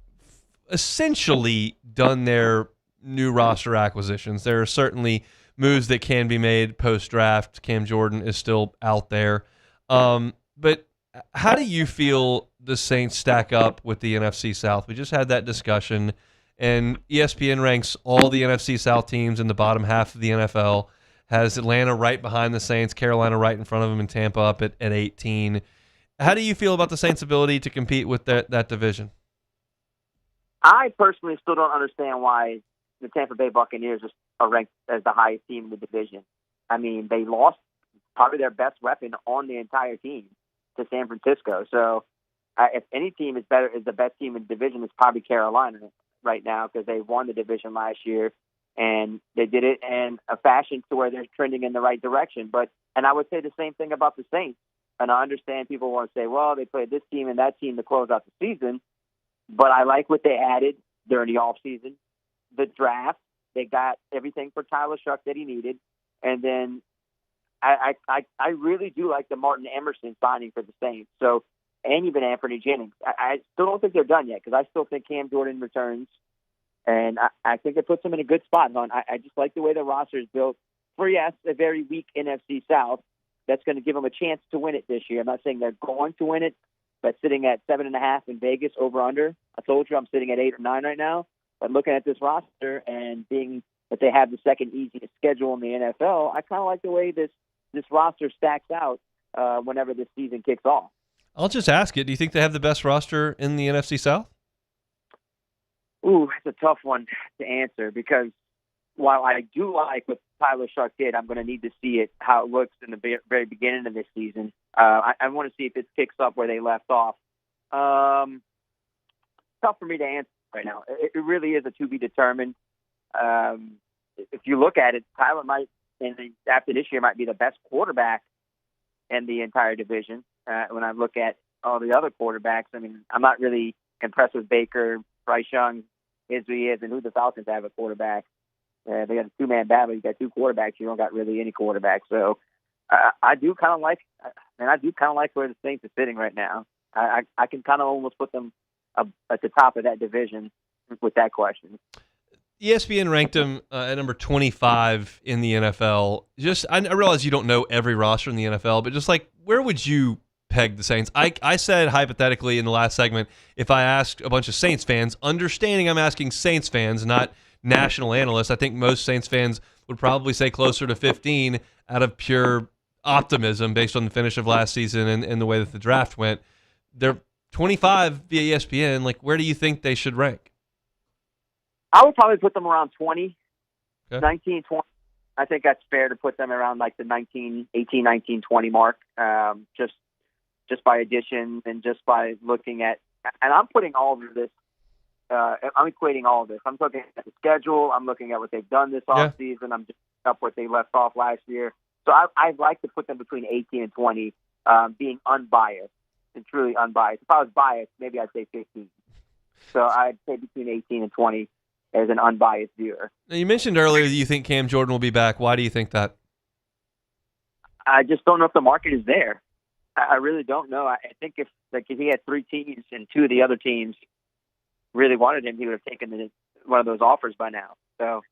essentially done their new roster acquisitions, there are certainly moves that can be made post-draft. Cam Jordan is still out there. But how do you feel the Saints stack up with the NFC South? We just had that discussion. And ESPN ranks all the NFC South teams in the bottom half of the NFL, has Atlanta right behind the Saints, Carolina right in front of them, and Tampa up at 18. How do you feel about the Saints' ability to compete with that division? I personally still don't understand why the Tampa Bay Buccaneers are ranked as the highest team in the division. I mean, they lost probably their best weapon on the entire team to San Francisco. So if any team is the best team in the division, it's probably Carolina right now, because they won the division last year, and they did it in a fashion to where they're trending in the right direction. And I would say the same thing about the Saints. And I understand people want to say, well, they played this team and that team to close out the season, but I like what they added during the offseason. The draft, they got everything for Tyler Shuck that he needed, and then I really do like the Martin Emerson signing for the Saints. So, and even Anthony Jennings. I still don't think they're done yet, because I still think Cam Jordan returns, and I think it puts them in a good spot, Hunt. I just like the way the roster is built for, yes, a very weak NFC South that's going to give them a chance to win it this year. I'm not saying they're going to win it, but sitting at 7.5 in Vegas over under, I told you I'm sitting at 8 or 9 right now. But looking at this roster and being that they have the second easiest schedule in the NFL, I kind of like the way this roster stacks out whenever this season kicks off. I'll just ask it. Do you think they have the best roster in the NFC South? Ooh, it's a tough one to answer because while I do like what Tyler Shuck did, I'm going to need to see it how it looks in the very beginning of this season. I want to see if it picks up where they left off. Tough for me to answer right now. It really is a to be determined. If you look at it, Tyler might, after this year, might be the best quarterback in the entire division. When I look at all the other quarterbacks, I mean, I'm not really impressed with Baker. Bryce Young is who he is, and who the Falcons have at quarterback. They got a two-man battle. You got two quarterbacks. You don't got really any quarterbacks. So I do kind of like where the Saints are sitting right now. I can kind of almost put them at the top of that division with that question. ESPN ranked him at number 25 in the NFL. I realize you don't know every roster in the NFL, but just like, where would you peg the Saints? I said hypothetically in the last segment, if I asked a bunch of Saints fans, understanding I'm asking Saints fans, not national analysts, I think most Saints fans would probably say closer to 15 out of pure optimism based on the finish of last season and the way that the draft went. They're 25 via ESPN. Like, where do you think they should rank? I would probably put them around 20, okay. 19, 20. I think that's fair to put them around like the 18, 19, 20 mark, just by addition and just by looking at, and I'm putting all of this, I'm equating all of this. I'm looking at the schedule. I'm looking at what they've done this offseason. I'm just up what they left off last year. So I'd like to put them between 18 and 20, being unbiased and truly unbiased. If I was biased, maybe I'd say 15. So I'd say between 18 and 20 as an unbiased viewer. Now, you mentioned earlier that you think Cam Jordan will be back. Why do you think that? I just don't know if the market is there. I really don't know. I think if he had three teams and two of the other teams really wanted him, he would have taken one of those offers by now. So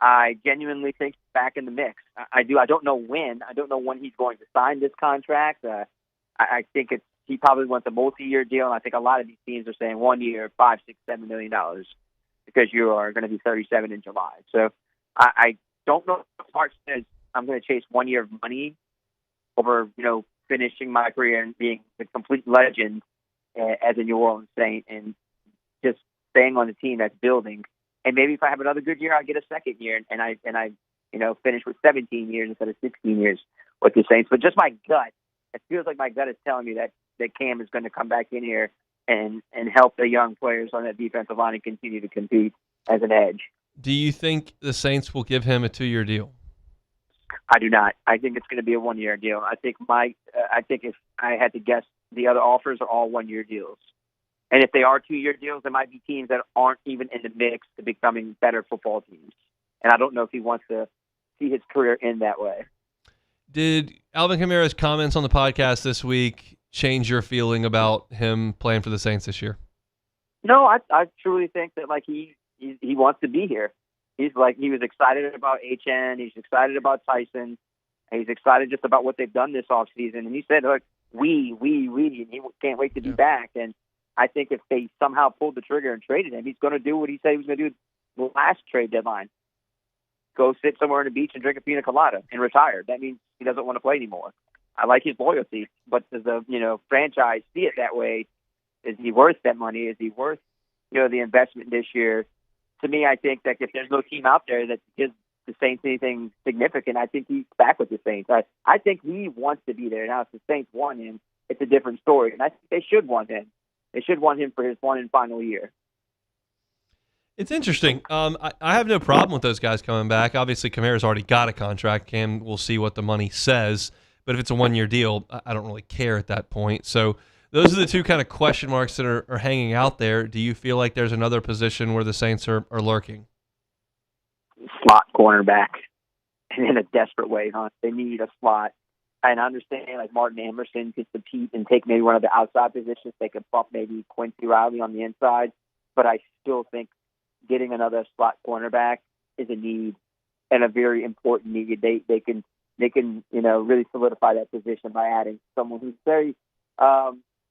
I genuinely think he's back in the mix. I don't know when. I don't know when he's going to sign this contract. I think he probably wants a multi-year deal, and I think a lot of these teams are saying 1 year, $5, $6, $7 million because you are going to be 37 in July. So I don't know if Hart says I'm going to chase 1 year of money over, finishing my career and being a complete legend as a New Orleans Saint and just staying on the team that's building. And maybe if I have another good year, I'll get a second year and I finish with 17 years instead of 16 years with the Saints. But just my gut, it feels like my gut is telling me that Cam is going to come back in here and help the young players on that defensive line and continue to compete as an edge. Do you think the Saints will give him a 2-year deal? I do not. I think it's going to be a 1 year deal. I think if I had to guess, the other offers are all 1 year deals. And if they are 2 year deals, there might be teams that aren't even in the mix to becoming better football teams. And I don't know if he wants to see his career end that way. Did Alvin Kamara's comments on the podcast this week change your feeling about him playing for the Saints this year? No, I truly think that he wants to be here. He was excited about HN. He's excited about Tyson. And he's excited just about what they've done this offseason. And he said, look, we, and he can't wait to be back. And I think if they somehow pulled the trigger and traded him, he's going to do what he said he was going to do the last trade deadline. Go sit somewhere on the beach and drink a pina colada and retire. That means he doesn't want to play anymore. I like his loyalty, but does the franchise see it that way? Is he worth that money? Is he worth the investment this year? To me, I think that if there's no team out there that gives the Saints anything significant, I think he's back with the Saints. I think he wants to be there. Now, if the Saints want him, it's a different story, and I think they should want him. They should want him for his one and final year. It's interesting. I have no problem with those guys coming back. Obviously, Kamara's already got a contract. Cam, we'll see what the money says. But if it's a 1 year deal, I don't really care at that point. So those are the two kind of question marks that are hanging out there. Do you feel like there's another position where the Saints are lurking? Slot cornerback. And in a desperate way, huh? They need a slot. And I understand Martin Emerson could compete and take maybe one of the outside positions. They could bump maybe Quincy Riley on the inside. But I still think getting another slot cornerback is a need and a very important need. They can really solidify that position by adding someone who's very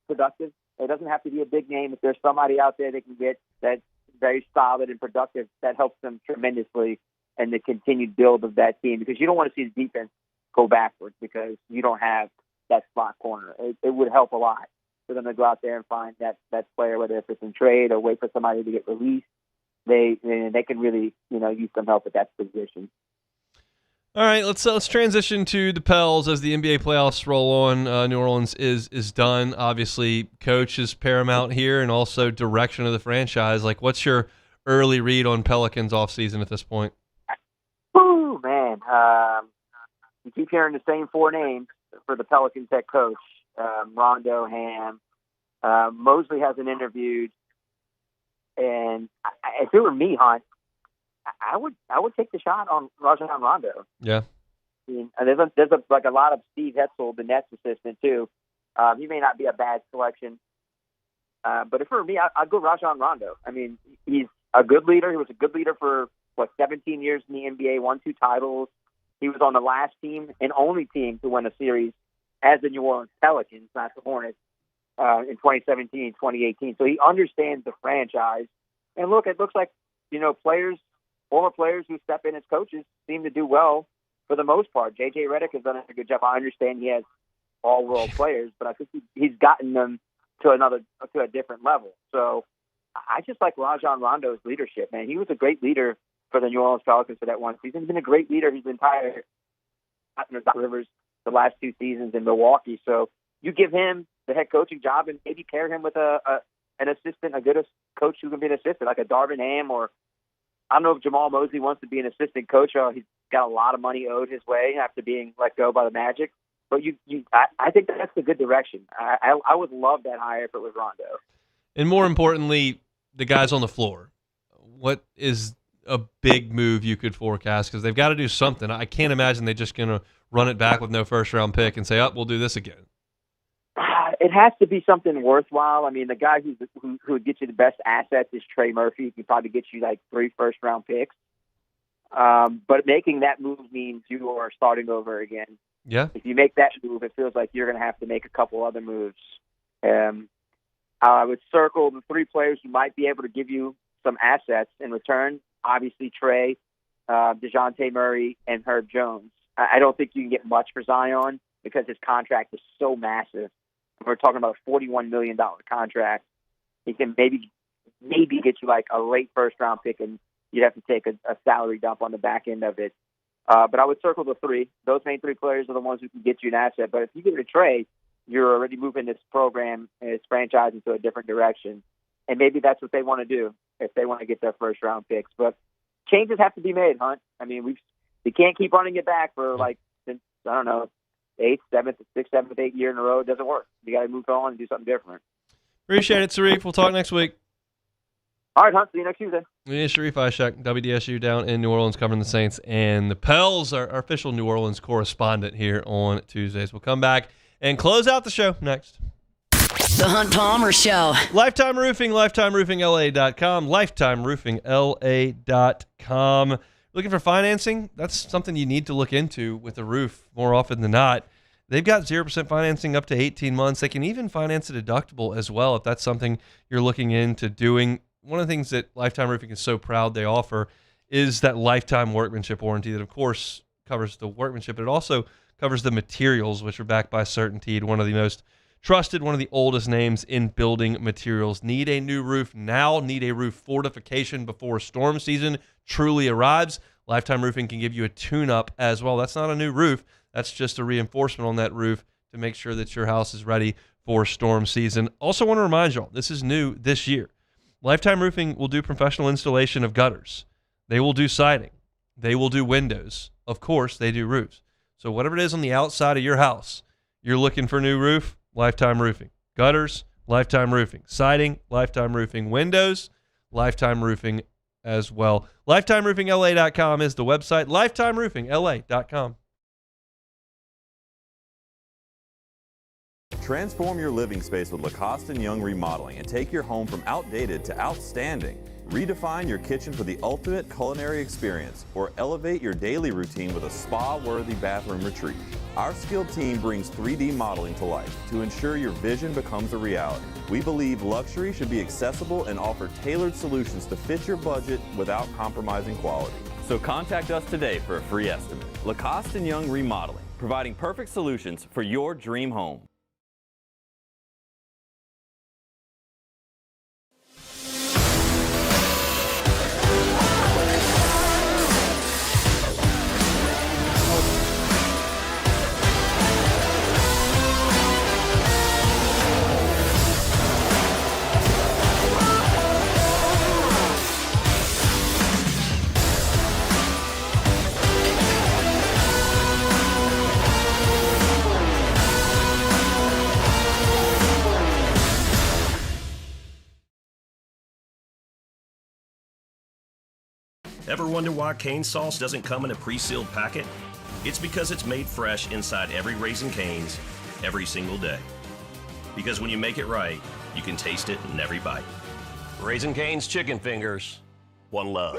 productive It doesn't have to be a big name. If there's somebody out there they can get that's very solid and productive, that helps them tremendously in the continued build of that team, because you don't want to see the defense go backwards because you don't have that slot corner. It would help a lot for them to go out there and find that player, whether if it's in trade or wait for somebody to get released. They can really use some help at that position. All right, let's transition to the Pels as the NBA playoffs roll on. New Orleans is done. Obviously, coach is paramount here, and also direction of the franchise. Like, what's your early read on Pelicans offseason at this point? Oh man, you keep hearing the same four names for the Pelicans head coach: Rondo, Ham. Mosley hasn't interviewed, and if it were me, Hunt, I would take the shot on Rajon Rondo. Yeah. I mean, there's a lot of Steve Hetzel, the Nets assistant too. He may not be a bad selection, but if for me, I'd go Rajon Rondo. I mean, he's a good leader. He was a good leader for 17 years in the NBA, won 2 titles. He was on the last team and only team to win a series as the New Orleans Pelicans, not the Hornets, in 2017, 2018. So he understands the franchise. And look, it looks like former players who step in as coaches seem to do well for the most part. J.J. Redick has done a good job. I understand he has all-world players, but I think he's gotten them to a different level. So I just like Rajon Rondo's leadership, man. He was a great leader for the New Orleans Pelicans for that one season. He's been a great leader his entire Rivers the last 2 seasons in Milwaukee. So you give him the head coaching job and maybe pair him with an assistant, a good coach who can be an assistant, like a Darvin Ham, or I don't know if Jamal Mosley wants to be an assistant coach. He's got a lot of money owed his way after being let go by the Magic. But I think that's a good direction. I would love that hire if it was Rondo. And more importantly, the guys on the floor. What is a big move you could forecast? Because they've got to do something. I can't imagine they're just going to run it back with no first-round pick and say, we'll do this again. It has to be something worthwhile. I mean, the guy who would get you the best assets is Trey Murphy. He can probably get you like 3 first-round picks. But making that move means you are starting over again. Yeah. If you make that move, it feels like you're going to have to make a couple other moves. I would circle the 3 players who might be able to give you some assets in return. Obviously, Trey, DeJounte Murray, and Herb Jones. I don't think you can get much for Zion because his contract is so massive. We're talking about a $41 million contract. He can maybe get you like a late first-round pick, and you'd have to take a salary dump on the back end of it. But I would circle the 3. Those main 3 players are the ones who can get you an asset. But if you give it a Trey, you're already moving this program and this franchise into a different direction. And maybe that's what they want to do if they want to get their first-round picks. But changes have to be made, Hunt. I mean, we can't keep running it back for since, I don't know, 8th, 7th, 6th, 7th, 8th year in a row. It doesn't work. You got to move on and do something different. Appreciate it, Sharif. We'll talk next week. All right, Hunt. See you next Tuesday. Yeah, Sharif Ishak, WDSU down in New Orleans, covering the Saints and the Pels, our official New Orleans correspondent here on Tuesdays. We'll come back and close out the show next. The Hunt Palmer Show. Lifetime Roofing, LifetimeRoofingLA.com, LifetimeRoofingLA.com. Looking for financing? That's something you need to look into with a roof more often than not. They've got 0% financing up to 18 months. They can even finance a deductible as well if that's something you're looking into doing. One of the things that Lifetime Roofing is so proud they offer is that lifetime workmanship warranty that, of course, covers the workmanship, but it also covers the materials, which are backed by CertainTeed, one of the most trusted, one of the oldest names in building materials. Need a new roof now? Need a roof fortification before storm season truly arrives? Lifetime Roofing can give you a tune-up as well. That's not a new roof. That's just a reinforcement on that roof to make sure that your house is ready for storm season. Also want to remind y'all, this is new this year. Lifetime Roofing will do professional installation of gutters. They will do siding. They will do windows. Of course, they do roofs. So whatever it is on the outside of your house, you're looking for a new roof, Lifetime Roofing. Gutters, Lifetime Roofing. Siding, Lifetime Roofing. Windows, Lifetime Roofing as well. LifetimeRoofingLA.com is the website. LifetimeRoofingLA.com. Transform your living space with Lacoste & Young Remodeling and take your home from outdated to outstanding. Redefine your kitchen for the ultimate culinary experience, or elevate your daily routine with a spa-worthy bathroom retreat. Our skilled team brings 3D modeling to life to ensure your vision becomes a reality. We believe luxury should be accessible and offer tailored solutions to fit your budget without compromising quality. So contact us today for a free estimate. Lacoste & Young Remodeling, providing perfect solutions for your dream home. Ever wonder why cane sauce doesn't come in a pre-sealed packet? It's because it's made fresh inside every Raising Cane's every single day. Because when you make it right, you can taste it in every bite. Raising Cane's chicken fingers, one love.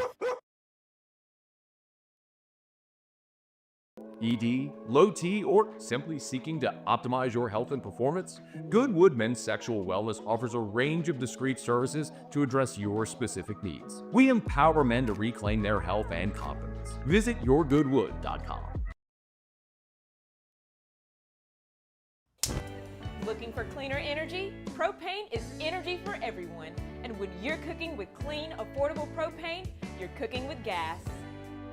ED, low T, or simply seeking to optimize your health and performance? Goodwood Men's Sexual Wellness offers a range of discreet services to address your specific needs. We empower men to reclaim their health and confidence. Visit yourgoodwood.com. Looking for cleaner energy? Propane is energy for everyone. And when you're cooking with clean, affordable propane, you're cooking with gas.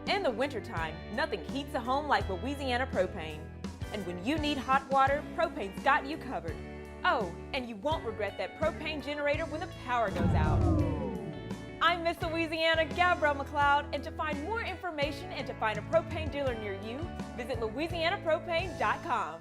In the wintertime, nothing heats a home like Louisiana propane. And when you need hot water, propane's got you covered. Oh, and you won't regret that propane generator when the power goes out. I'm Miss Louisiana, Gabrielle McLeod, and to find more information and to find a propane dealer near you, visit louisianapropane.com.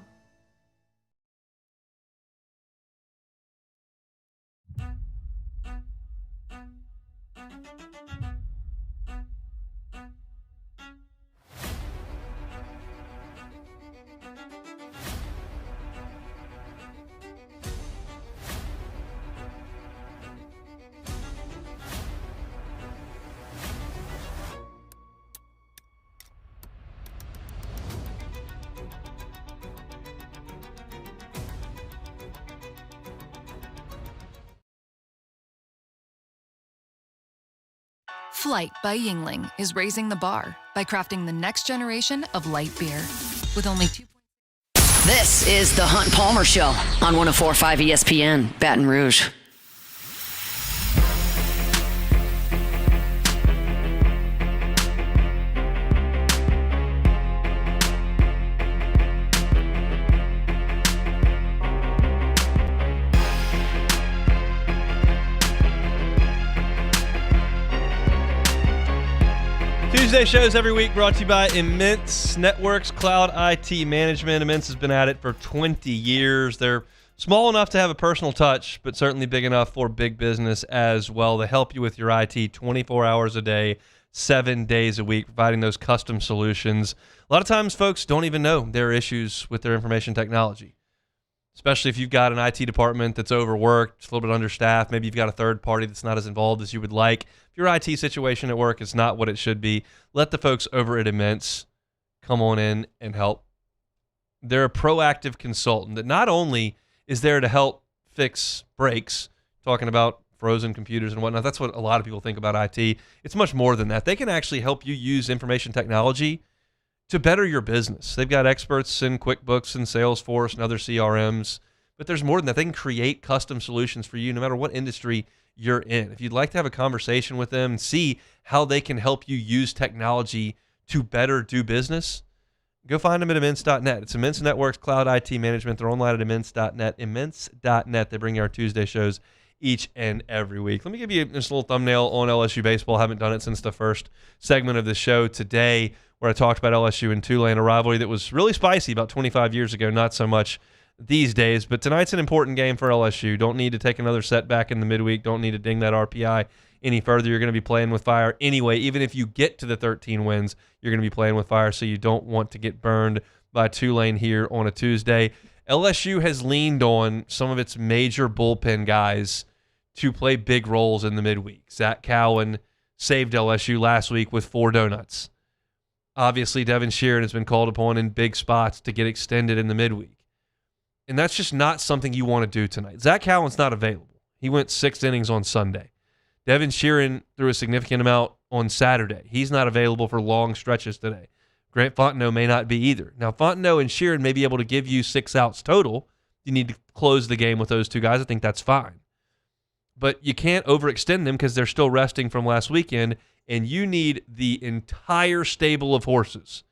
Flight by Yingling is raising the bar by crafting the next generation of light beer. With only 2. This is the Hunt Palmer Show on 104.5 ESPN, Baton Rouge. Tuesday shows every week brought to you by Immense Networks Cloud IT Management. Immense has been at it for 20 years. They're small enough to have a personal touch, but certainly big enough for big business as well. They help you with your IT 24 hours a day, 7 days a week, providing those custom solutions. A lot of times folks don't even know there are issues with their information technology, especially if you've got an IT department that's overworked, a little bit understaffed. Maybe you've got a third party that's not as involved as you would like. If your IT situation at work is not what it should be, let the folks over at Immense come on in and help. They're a proactive consultant that not only is there to help fix breaks, talking about frozen computers and whatnot. That's what a lot of people think about IT. It's much more than that. They can actually help you use information technology to better your business. They've got experts in QuickBooks and Salesforce and other CRMs, but there's more than that. They can create custom solutions for you no matter what industry you're in. If you'd like to have a conversation with them and see how they can help you use technology to better do business, go find them at immense.net. It's Immense Networks Cloud IT Management. They're online at immense.net. Immense.net. They bring you our Tuesday shows each and every week. Let me give you this little thumbnail on LSU baseball. I haven't done it since the first segment of the show today, where I talked about LSU and Tulane, a rivalry that was really spicy about 25 years ago, not so much these days. But tonight's an important game for LSU. Don't need to take another setback in the midweek. Don't need to ding that RPI any further. You're going to be playing with fire anyway. Even if you get to the 13 wins, you're going to be playing with fire, so you don't want to get burned by Tulane here on a Tuesday. LSU has leaned on some of its major bullpen guys to play big roles in the midweek. Zach Cowan saved LSU last week with 4 donuts. Obviously, Devin Sheeran has been called upon in big spots to get extended in the midweek. And that's just not something you want to do tonight. Zach Cowan's not available. He went 6 innings on Sunday. Devin Sheeran threw a significant amount on Saturday. He's not available for long stretches today. Grant Fontenot may not be either. Now, Fontenot and Sheeran may be able to give you 6 outs total. You need to close the game with those 2 guys. I think that's fine. But you can't overextend them because they're still resting from last weekend, and you need the entire stable of horses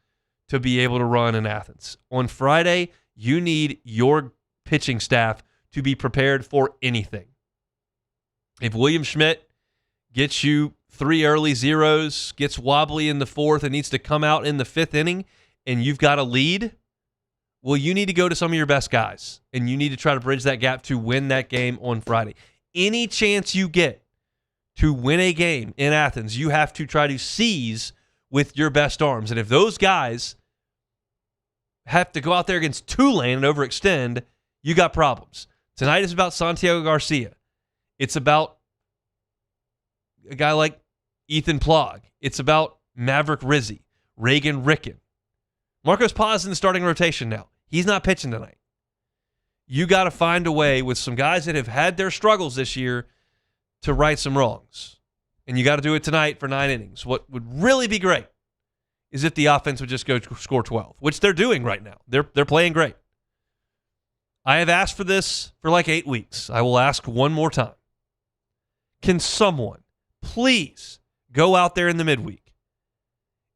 to be able to run in Athens. On Friday, you need your pitching staff to be prepared for anything. If William Schmidt gets you 3 early zeros, gets wobbly in the 4th, and needs to come out in the 5th inning, and you've got a lead, well, you need to go to some of your best guys, and you need to try to bridge that gap to win that game on Friday. Any chance you get to win a game in Athens, you have to try to seize with your best arms. And if those guys have to go out there against Tulane and overextend, you got problems. Tonight is about Santiago Garcia. It's about a guy like Ethan Plog. It's about Maverick Rizzi, Reagan Ricken. Marcos Paz in the starting rotation now. He's not pitching tonight. You got to find a way with some guys that have had their struggles this year to right some wrongs. And you got to do it tonight for 9 innings. What would really be great is if the offense would just go score 12, which they're doing right now. They're playing great. I have asked for this for like 8 weeks. I will ask one more time. Can someone please go out there in the midweek,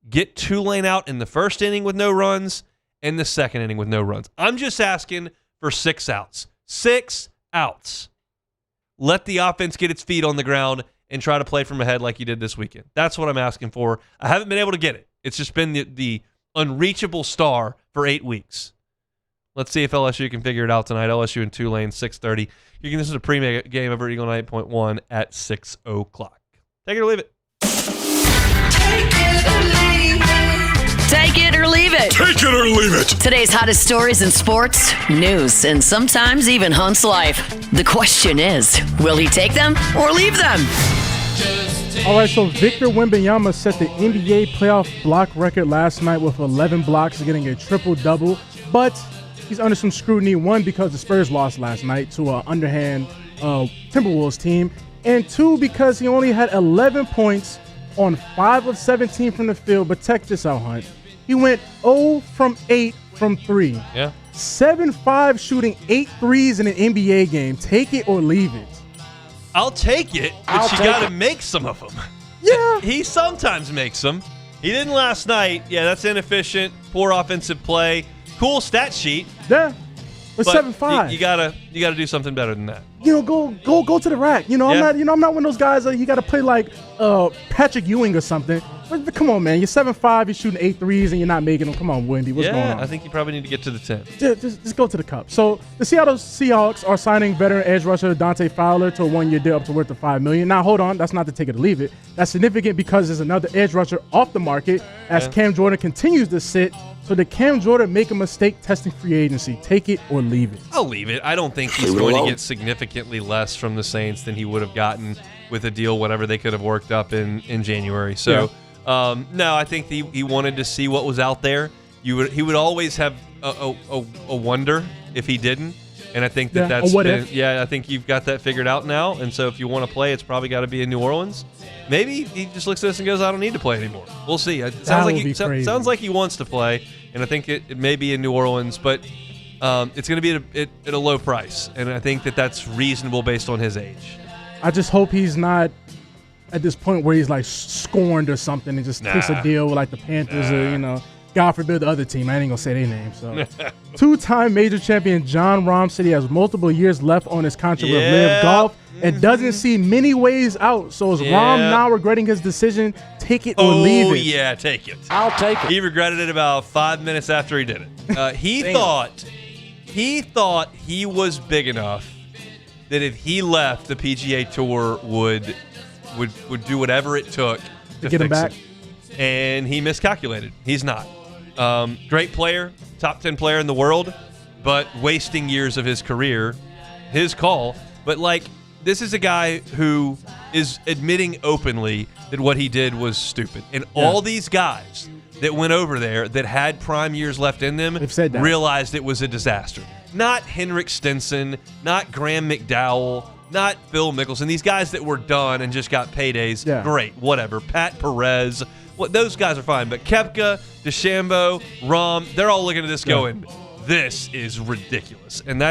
get Tulane out in the 1st inning with no runs and the 2nd inning with no runs? I'm just asking for 6 outs. 6 outs. Let the offense get its feet on the ground and try to play from ahead like you did this weekend. That's what I'm asking for. I haven't been able to get it. It's just been the unreachable star for 8 weeks. Let's see if LSU can figure it out tonight. LSU and Tulane, 6:30. You can listen to pre-game over Eagle 9.1 at 6 o'clock. Take it or leave it. Take it or leave it. Take it or leave it. Today's hottest stories in sports, news, and sometimes even Hunt's life. The question is, will he take them or leave them? All right, so Victor Wembanyama set the NBA playoff block record last night with 11 blocks, getting a triple-double. But he's under some scrutiny, one, because the Spurs lost last night to an underhand Timberwolves team, and 2, because he only had 11 points on 5 of 17 from the field. But check this out, Hunt. He went 0 from 8 from 3. Yeah. 7-5 shooting 8 threes in an NBA game. Take it or leave it. I'll take it, but you got to make some of them. Yeah. He sometimes makes them. He didn't last night. Yeah, that's inefficient, poor offensive play. Cool stat sheet. Yeah. But 7-5. You gotta do something better than that. Go to the rack. I'm not one of those guys that you got to play like Patrick Ewing or something. But come on, man. You're 7'5", you're shooting 8 threes, and you're not making them. Come on, Wendy. What's going on? I think you probably need to get to the 10. Just go to the cup. So the Seattle Seahawks are signing veteran edge rusher Dante Fowler to a 1-year deal up to worth of $5 million. Now, hold on. That's not to take it or leave it. That's significant because there's another edge rusher off the market as Cam Jordan continues to sit. So did Cam Jordan make a mistake testing free agency? Take it or leave it? I'll leave it. I don't think he's going to get significantly less from the Saints than he would have gotten with a deal, whatever they could have worked up in January. So, no, I think he wanted to see what was out there. He would always have a wonder if he didn't. And I think that's what if. I think you've got that figured out now. And so if you want to play, it's probably got to be in New Orleans. Maybe he just looks at this and goes, I don't need to play anymore. We'll see. It sounds like he wants to play, and I think it may be in New Orleans, but it's going to be at a low price. And I think that's reasonable based on his age. I just hope he's not at this point where he's like scorned or something and just takes a deal with like the Panthers or, God forbid the other team. I ain't going to say their name. So, 2-time major champion John Rahm said he has multiple years left on his contract with Live Golf and doesn't see many ways out. So is Rahm now regretting his decision? Take it or leave it? Oh, yeah, take it. I'll take it. He regretted it about 5 minutes after he did it. He thought he was big enough that if he left, the PGA Tour would do whatever it took to get him fix back. it. And he miscalculated. He's not. Great player, top 10 player in the world, but wasting years of his career, his call. But this is a guy who is admitting openly that what he did was stupid. And all these guys that went over there that had prime years left in them realized it was a disaster. Not Henrik Stenson, not Graham McDowell, not Phil Mickelson. These guys that were done and just got paydays, great, whatever. Pat Perez, those guys are fine. But Koepka, DeChambeau, Rahm, they're all looking at this going, this is ridiculous. And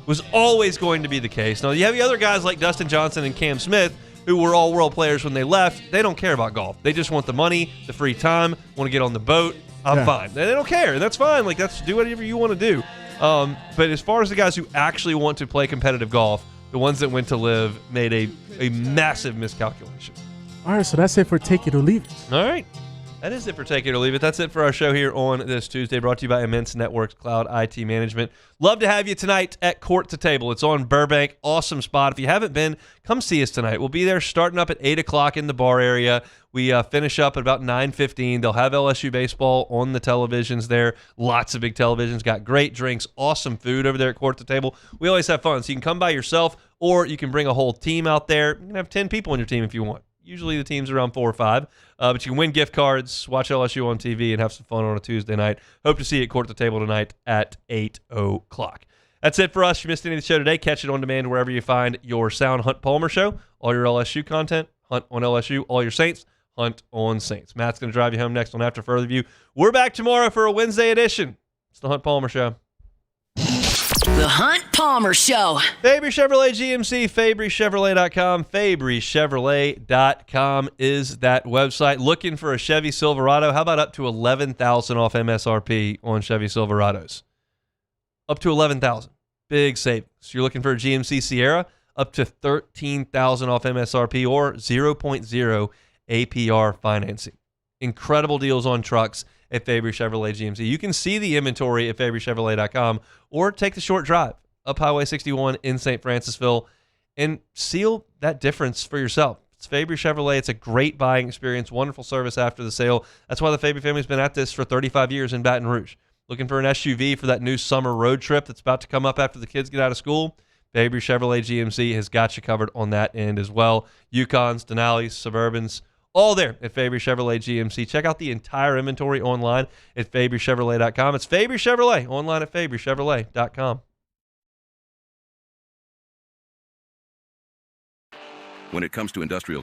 was always going to be the case. Now, you have the other guys like Dustin Johnson and Cam Smith, who were all world players when they left. They don't care about golf. They just want the money, the free time, want to get on the boat. I'm fine. They don't care. That's fine. Like, do whatever you want to do. But as far as the guys who actually want to play competitive golf, the ones that went to live made a massive miscalculation. All right, so that's it for Take It or Leave It. All right. That is it for Take It or Leave It. That's it for our show here on this Tuesday, brought to you by Immense Networks Cloud IT Management. Love to have you tonight at Court to Table. It's on Burbank. Awesome spot. If you haven't been, come see us tonight. We'll be there starting up at 8 o'clock in the bar area. We finish up at about 9:15. They'll have LSU baseball on the televisions there. Lots of big televisions. Got great drinks. Awesome food over there at Court to Table. We always have fun. So you can come by yourself, or you can bring a whole team out there. You can have 10 people on your team if you want. Usually the team's around 4 or 5. But you can win gift cards, watch LSU on TV, and have some fun on a Tuesday night. Hope to see you at Court to Table tonight at 8 o'clock. That's it for us. If you missed any of the show today, catch it on demand wherever you find your sound. Hunt Palmer Show, all your LSU content. Hunt on LSU, all your Saints. Hunt on Saints. Matt's going to drive you home next on After Further View. We're back tomorrow for a Wednesday edition. It's the Hunt Palmer Show. The Hunt Palmer Show. Fabry Chevrolet GMC, FabryChevrolet.com. FabryChevrolet.com is that website. Looking for a Chevy Silverado? How about up to $11,000 off MSRP on Chevy Silverados? Up to $11,000. Big savings. You're looking for a GMC Sierra? Up to $13,000 off MSRP or 0.0 APR financing. Incredible deals on trucks at Fabry Chevrolet GMC. You can see the inventory at FabryChevrolet.com or take the short drive up Highway 61 in St. Francisville and seal that difference for yourself. It's Fabry Chevrolet. It's a great buying experience, wonderful service after the sale. That's why the Fabry family's been at this for 35 years in Baton Rouge. Looking for an SUV for that new summer road trip that's about to come up after the kids get out of school? Fabry Chevrolet GMC has got you covered on that end as well. Yukons, Denali's, Suburbans, all there at Fabry Chevrolet GMC. Check out the entire inventory online at FabryChevrolet.com. It's Fabry Chevrolet, online at FabryChevrolet.com. When it comes to industrial